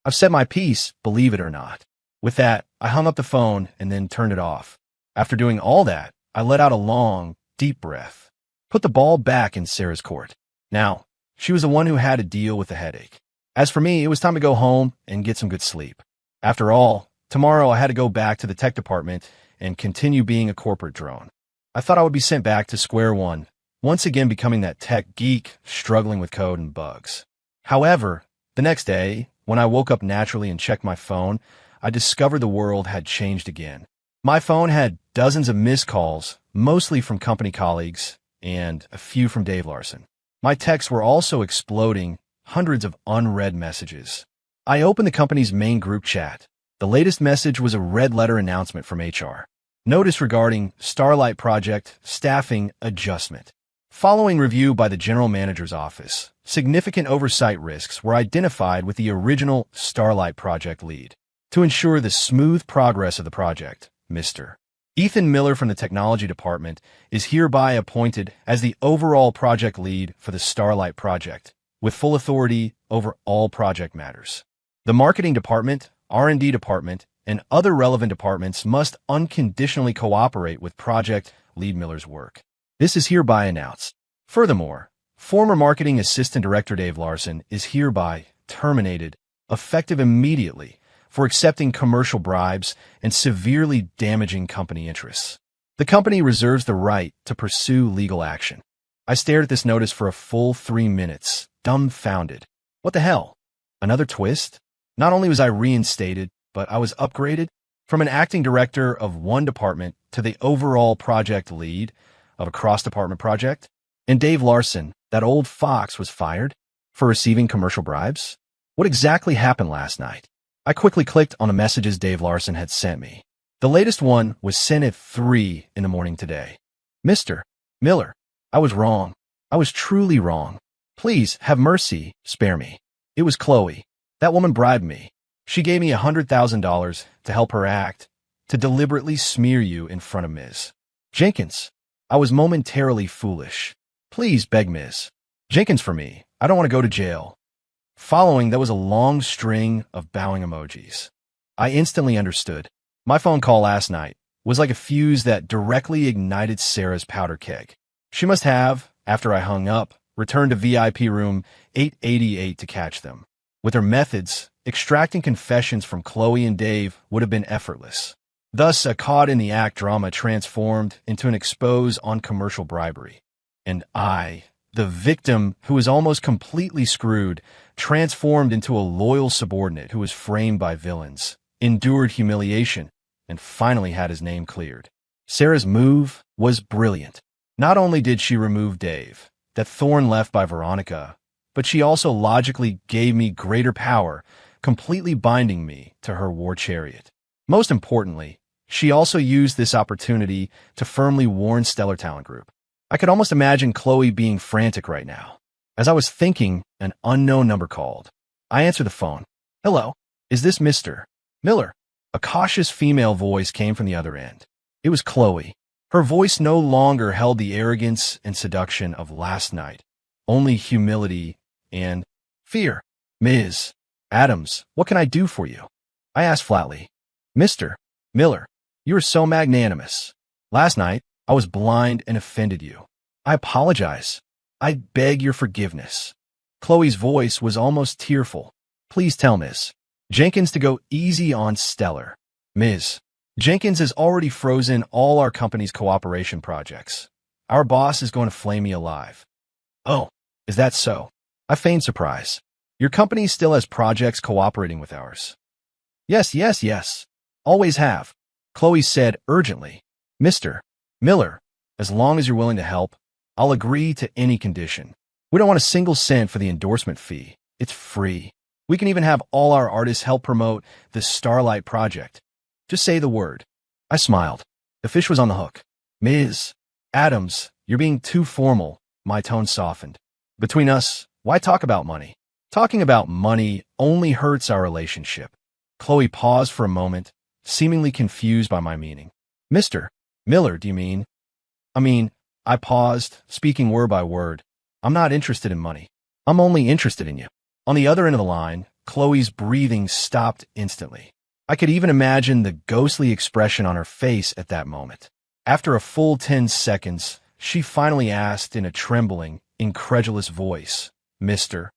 I've said my piece, believe it or not. With that, I hung up the phone and then turned it off. After doing all that, I let out a long, deep breath. Put the ball back in Sarah's court. Now, she was the one who had to deal with the headache. As for me, it was time to go home and get some good sleep. After all, tomorrow I had to go back to the tech department and continue being a corporate drone. I thought I would be sent back to square one, once again becoming that tech geek struggling with code and bugs. However, the next day, when I woke up naturally and checked my phone, I discovered the world had changed again. My phone had dozens of missed calls, mostly from company colleagues, and a few from Dave Larson. My texts were also exploding, hundreds of unread messages. I opened the company's main group chat. The latest message was a red letter announcement from HR. Notice regarding Starlight Project staffing adjustment. Following review by the general manager's office, significant oversight risks were identified with the original Starlight Project lead. To ensure the smooth progress of the project, Mr. Ethan Miller from the technology department is hereby appointed as the overall project lead for the Starlight Project, with full authority over all project matters. The marketing department, R&D department, and other relevant departments must unconditionally cooperate with Project Lead Miller's work. This is hereby announced. Furthermore, former marketing assistant director Dave Larson is hereby terminated, effective immediately, for accepting commercial bribes and severely damaging company interests. The company reserves the right to pursue legal action. I stared at this notice for a full 3 minutes, dumbfounded. What the hell? Another twist? Not only was I reinstated, but I was upgraded from an acting director of one department to the overall project lead of a cross-department project. And Dave Larson, that old fox, was fired for receiving commercial bribes? What exactly happened last night? I quickly clicked on the messages Dave Larson had sent me. The latest one was sent at 3 in the morning today. Mr. Miller, I was wrong. I was truly wrong. Please have mercy, spare me. It was Chloe. That woman bribed me. She gave me $100,000 to help her act, to deliberately smear you in front of Ms. Jenkins. I was momentarily foolish. Please beg Ms. Jenkins for me. I don't want to go to jail. Following, there was a long string of bowing emojis. I instantly understood. My phone call last night was like a fuse that directly ignited Sarah's powder keg. She must have, after I hung up, returned to VIP room 888 to catch them. With her methods, extracting confessions from Chloe and Dave would have been effortless. Thus, a caught-in-the-act drama transformed into an expose on commercial bribery. And I, the victim who was almost completely screwed, transformed into a loyal subordinate who was framed by villains, endured humiliation, and finally had his name cleared. Sarah's move was brilliant. Not only did she remove Dave, that thorn left by Veronica, but she also logically gave me greater power, completely binding me to her war chariot. Most importantly, she also used this opportunity to firmly warn Stellar Talent Group. I could almost imagine Chloe being frantic right now. As I was thinking, an unknown number called. I answered the phone. Hello, is this Mr. Miller? A cautious female voice came from the other end. It was Chloe. Her voice no longer held the arrogance and seduction of last night, only humility and fear. Ms. Adams, what can I do for you? I asked flatly. Mr. Miller, you are so magnanimous. Last night, I was blind and offended you. I apologize. I beg your forgiveness. Chloe's voice was almost tearful. Please tell Ms. Jenkins to go easy on Stellar. Ms. Jenkins has already frozen all our company's cooperation projects. Our boss is going to flame me alive. Oh, is that so? I feigned surprise. Your company still has projects cooperating with ours. Yes. Always have. Chloe said urgently. Mr. Miller, as long as you're willing to help, I'll agree to any condition. We don't want a single cent for the endorsement fee. It's free. We can even have all our artists help promote the Starlight Project. Just say the word. I smiled. The fish was on the hook. Ms. Adams, you're being too formal. My tone softened. Between us, why talk about money? Talking about money only hurts our relationship. Chloe paused for a moment, seemingly confused by my meaning. Mr. Miller, do you mean? I paused, speaking word by word. I'm not interested in money. I'm only interested in you. On the other end of the line, Chloe's breathing stopped instantly. I could even imagine the ghostly expression on her face at that moment. After a full 10 seconds, she finally asked in a trembling, incredulous voice, Mr.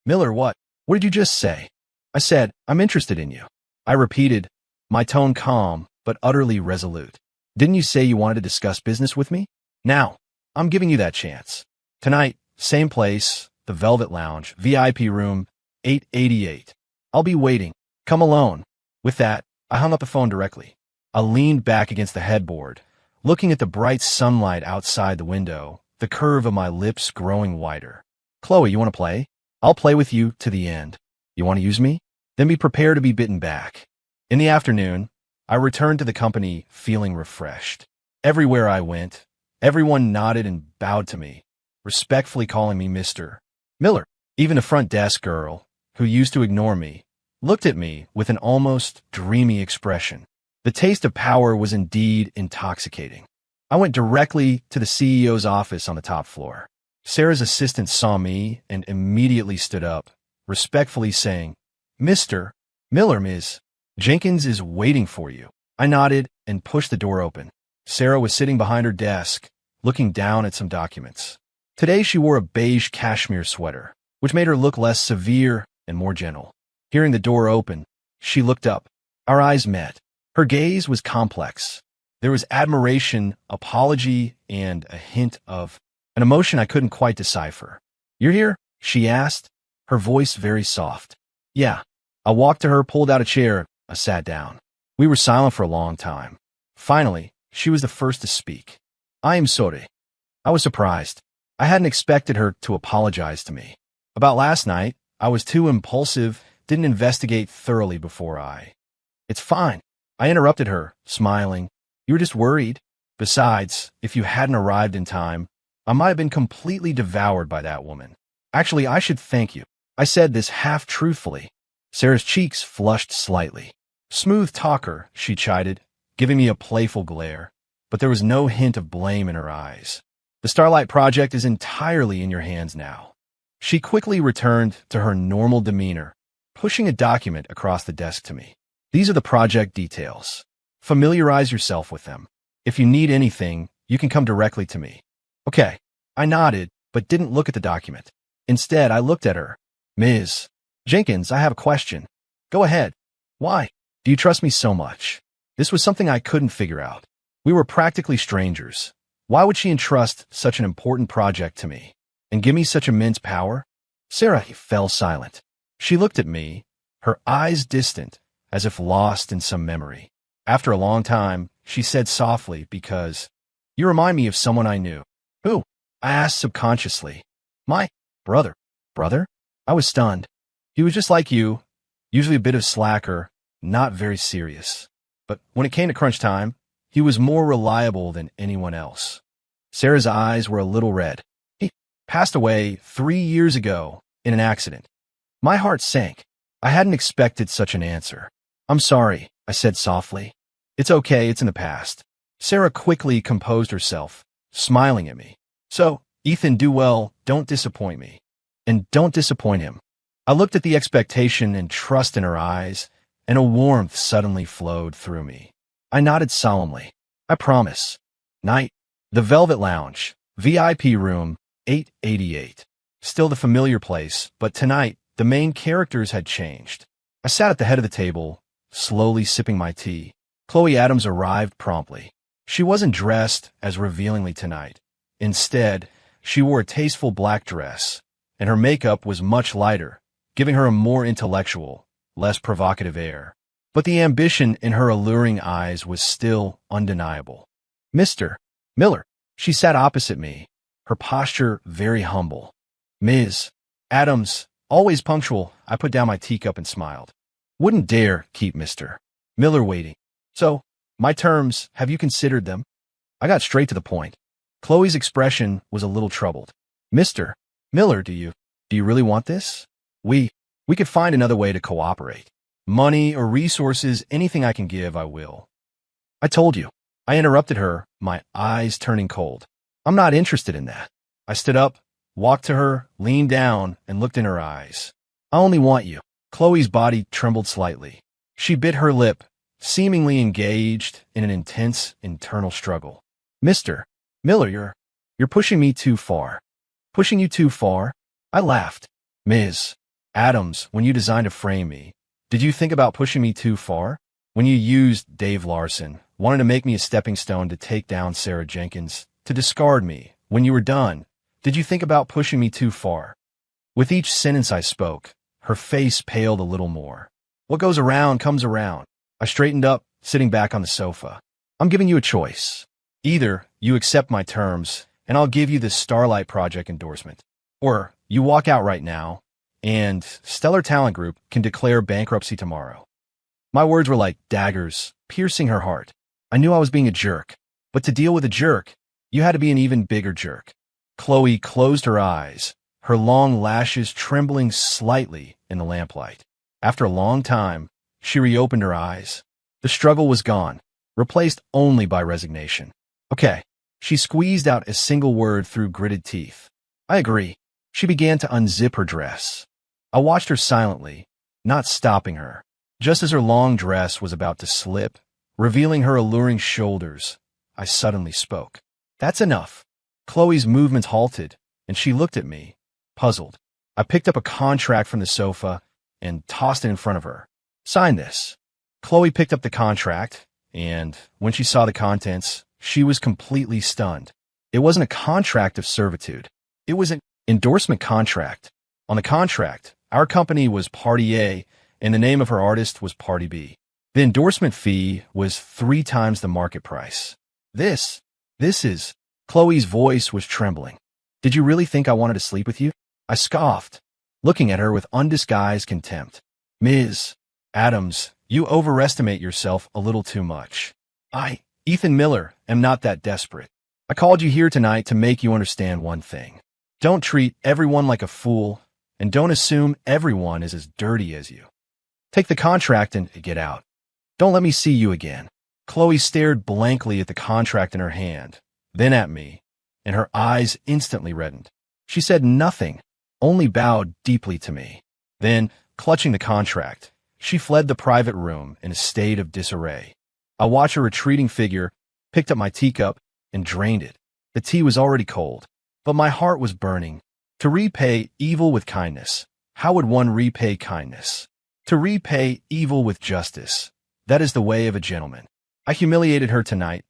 Miller, what? What did you just say? I said, I'm interested in you. I repeated, my tone calm, but utterly resolute. Didn't you say you wanted to discuss business with me? Now, I'm giving you that chance. Tonight, same place, the Velvet Lounge, VIP room, 888. I'll be waiting. Come alone. With that, I hung up the phone directly. I leaned back against the headboard, looking at the bright sunlight outside the window, the curve of my lips growing wider. Chloe, you want to play? I'll play with you to the end. You want to use me? Then be prepared to be bitten back. In the afternoon, I returned to the company feeling refreshed. Everywhere I went, everyone nodded and bowed to me, respectfully calling me Mr. Miller. Even the front desk girl, who used to ignore me, looked at me with an almost dreamy expression. The taste of power was indeed intoxicating. I went directly to the CEO's office on the top floor. Sarah's assistant saw me and immediately stood up, respectfully saying, Mr. Miller, Ms. Jenkins is waiting for you. I nodded and pushed the door open. Sarah was sitting behind her desk, looking down at some documents. Today she wore a beige cashmere sweater, which made her look less severe and more gentle. Hearing the door open, she looked up. Our eyes met. Her gaze was complex. There was admiration, apology, and a hint of an emotion I couldn't quite decipher. You're here? She asked, her voice very soft. Yeah. I walked to her, pulled out a chair, I sat down. We were silent for a long time. Finally, she was the first to speak. I am sorry. I was surprised. I hadn't expected her to apologize to me. About last night, I was too impulsive, didn't investigate thoroughly before It's fine. I interrupted her, smiling. You were just worried. Besides, if you hadn't arrived in time, I might have been completely devoured by that woman. Actually, I should thank you. I said this half-truthfully. Sarah's cheeks flushed slightly. Smooth talker, she chided, giving me a playful glare, but there was no hint of blame in her eyes. The Starlight Project is entirely in your hands now. She quickly returned to her normal demeanor, pushing a document across the desk to me. These are the project details. Familiarize yourself with them. If you need anything, you can come directly to me. Okay. I nodded, but didn't look at the document. Instead, I looked at her. Ms. Jenkins, I have a question. Go ahead. Why? Do you trust me so much? This was something I couldn't figure out. We were practically strangers. Why would she entrust such an important project to me and give me such immense power? Sarah fell silent. She looked at me, her eyes distant, as if lost in some memory. After a long time, she said softly, because you remind me of someone I knew. Who? I asked subconsciously. My brother. Brother? I was stunned. He was just like you, usually a bit of slacker, not very serious. But when it came to crunch time, he was more reliable than anyone else. Sarah's eyes were a little red. He passed away 3 years ago in an accident. My heart sank. I hadn't expected such an answer. I'm sorry, I said softly. It's okay, it's in the past. Sarah quickly composed herself, smiling at me. So, Ethan, do well, don't disappoint me. And don't disappoint him. I looked at the expectation and trust in her eyes, and a warmth suddenly flowed through me. I nodded solemnly. I promise. Night. The Velvet Lounge, VIP room, 888. Still the familiar place, but tonight, the main characters had changed. I sat at the head of the table, slowly sipping my tea. Chloe Adams arrived promptly. She wasn't dressed as revealingly tonight. Instead, she wore a tasteful black dress, and her makeup was much lighter, giving her a more intellectual, less provocative air. But the ambition in her alluring eyes was still undeniable. Mr. Miller. She sat opposite me, her posture very humble. Ms. Adams, always punctual. I put down my teacup and smiled. Wouldn't dare keep Mr. Miller waiting. So, my terms, have you considered them? I got straight to the point. Chloe's expression was a little troubled. Mr. Miller, do you really want this? We could find another way to cooperate. Money or resources, anything I can give, I will. I told you. I interrupted her, my eyes turning cold. I'm not interested in that. I stood up, walked to her, leaned down, and looked in her eyes. I only want you. Chloe's body trembled slightly. She bit her lip, seemingly engaged in an intense internal struggle. Mr. Miller, you're pushing me too far. Pushing you too far? I laughed. Ms. Adams, when you designed to frame me, did you think about pushing me too far? When you used Dave Larson, wanted to make me a stepping stone to take down Sarah Jenkins, to discard me, when you were done, did you think about pushing me too far? With each sentence I spoke, her face paled a little more. What goes around comes around. I straightened up, sitting back on the sofa. I'm giving you a choice. Either you accept my terms, and I'll give you the Starlight Project endorsement, or you walk out right now, and Stellar Talent Group can declare bankruptcy tomorrow. My words were like daggers, piercing her heart. I knew I was being a jerk, but to deal with a jerk, you had to be an even bigger jerk. Chloe closed her eyes, her long lashes trembling slightly in the lamplight. After a long time, she reopened her eyes. The struggle was gone, replaced only by resignation. Okay. She squeezed out a single word through gritted teeth. I agree. She began to unzip her dress. I watched her silently, not stopping her. Just as her long dress was about to slip, revealing her alluring shoulders, I suddenly spoke. That's enough. Chloe's movements halted, and she looked at me, puzzled. I picked up a contract from the sofa and tossed it in front of her. Sign this. Chloe picked up the contract, and when she saw the contents, she was completely stunned. It wasn't a contract of servitude. It was an endorsement contract. On the contract, our company was Party A, and the name of her artist was Party B. The endorsement fee was 3 times the market price. This is... Chloe's voice was trembling. Did you really think I wanted to sleep with you? I scoffed, looking at her with undisguised contempt. Ms. Adams, you overestimate yourself a little too much. Ethan Miller, am not that desperate. I called you here tonight to make you understand one thing. Don't treat everyone like a fool, and don't assume everyone is as dirty as you. Take the contract and get out. Don't let me see you again. Chloe stared blankly at the contract in her hand, then at me, and her eyes instantly reddened. She said nothing, only bowed deeply to me. Then, clutching the contract, she fled the private room in a state of disarray. I watched her retreating figure, picked up my teacup, and drained it. The tea was already cold, but my heart was burning. To repay evil with kindness. How would one repay kindness? To repay evil with justice. That is the way of a gentleman. I humiliated her tonight,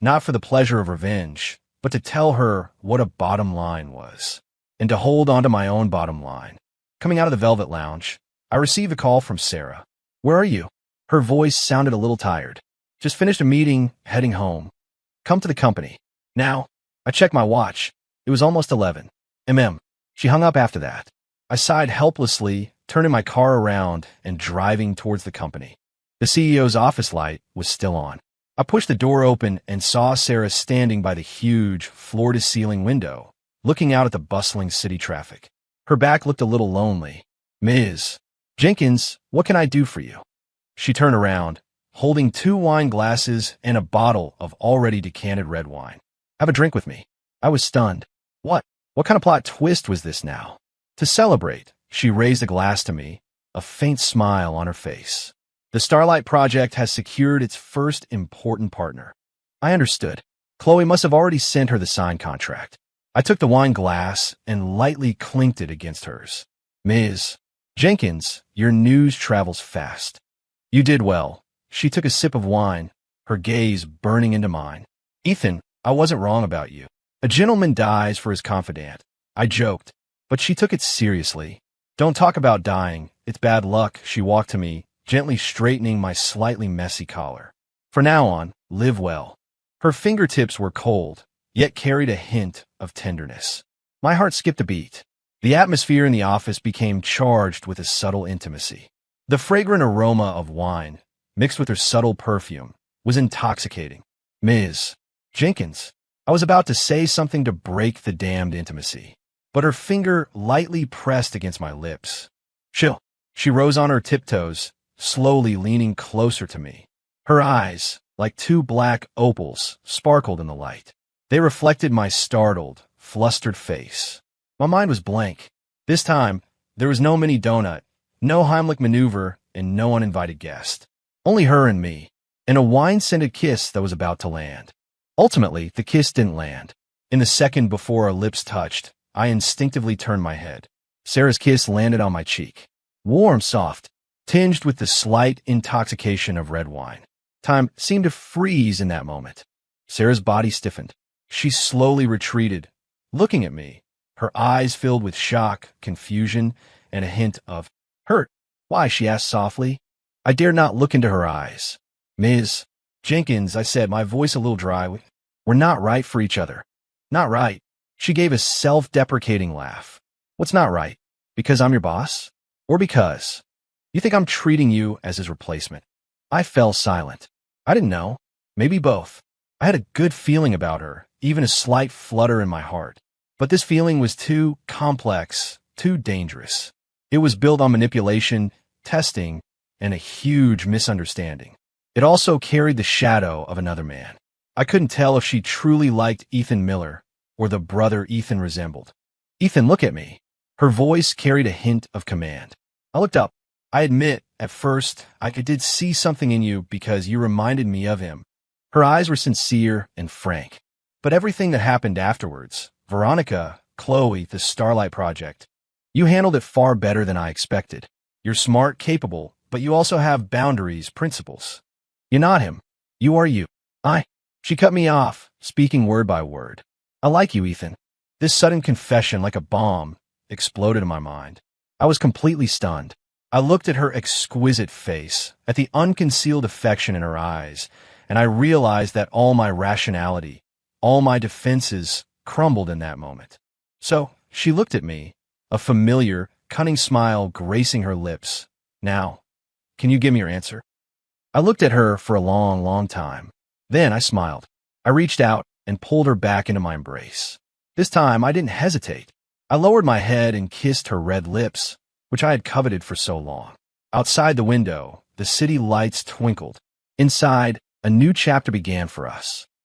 not for the pleasure of revenge, but to tell her what a bottom line was, and to hold on to my own bottom line. Coming out of the Velvet Lounge, I received a call from Sarah. Where are you? Her voice sounded a little tired. Just finished a meeting, heading home. Come to the company. Now. I checked my watch. It was almost 11. She hung up after that. I sighed helplessly, turning my car around and driving towards the company. The CEO's office light was still on. I pushed the door open and saw Sarah standing by the huge, floor-to-ceiling window, looking out at the bustling city traffic. Her back looked a little lonely. Ms. Jenkins, what can I do for you? She turned around, holding 2 wine glasses and a bottle of already decanted red wine. Have a drink with me. I was stunned. What kind of plot twist was this now? To celebrate, she raised a glass to me, a faint smile on her face. The Starlight Project has secured its first important partner. I understood. Chloe must have already sent her the signed contract. I took the wine glass and lightly clinked it against hers. Ms. Jenkins, your news travels fast. You did well. She took a sip of wine, her gaze burning into mine. Ethan, I wasn't wrong about you. A gentleman dies for his confidant. I joked, but she took it seriously. Don't talk about dying. It's bad luck. She walked to me, gently straightening my slightly messy collar. For now on, live well. Her fingertips were cold, yet carried a hint of tenderness. My heart skipped a beat. The atmosphere in the office became charged with a subtle intimacy. The fragrant aroma of wine, mixed with her subtle perfume, was intoxicating. Ms. Jenkins, I was about to say something to break the damned intimacy, but her finger lightly pressed against my lips. Chill. She rose on her tiptoes, slowly leaning closer to me. Her eyes, like two black opals, sparkled in the light. They reflected my startled, flustered face. My mind was blank. This time, there was no mini donut, no Heimlich maneuver, and no uninvited guest. Only her and me, and a wine-scented kiss that was about to land. Ultimately, the kiss didn't land. In the second before our lips touched, I instinctively turned my head. Sarah's kiss landed on my cheek. Warm, soft, tinged with the slight intoxication of red wine. Time seemed to freeze in that moment. Sarah's body stiffened. She slowly retreated, looking at me, her eyes filled with shock, confusion, and a hint of hurt. Why? She asked softly. I dared not look into her eyes. Ms. Jenkins, I said, my voice a little dry. We're not right for each other. Not right. She gave a self-deprecating laugh. What's not right? Because I'm your boss? Or because you think I'm treating you as his replacement? I fell silent. I didn't know. Maybe both. I had a good feeling about her, even a slight flutter in my heart. But this feeling was too complex, too dangerous. It was built on manipulation, testing, and a huge misunderstanding. It also carried the shadow of another man. I couldn't tell if she truly liked Ethan Miller or the brother Ethan resembled. Ethan, look at me. Her voice carried a hint of command. I looked up. I admit, at first, I did see something in you because you reminded me of him. Her eyes were sincere and frank. But everything that happened afterwards, Veronica, Chloe, the Starlight Project, you handled it far better than I expected. You're smart, capable, but you also have boundaries, principles. You're not him. You are you. She cut me off, speaking word by word. I like you, Ethan. This sudden confession, like a bomb, exploded in my mind. I was completely stunned. I looked at her exquisite face, at the unconcealed affection in her eyes, and I realized that all my rationality, all my defenses crumbled in that moment. So, she looked at me, a familiar, cunning smile gracing her lips. Now, can you give me your answer? I looked at her for a long, long time. Then I smiled. I reached out and pulled her back into my embrace. This time, I didn't hesitate. I lowered my head and kissed her red lips, which I had coveted for so long. Outside the window, the city lights twinkled. Inside, a new chapter began for us.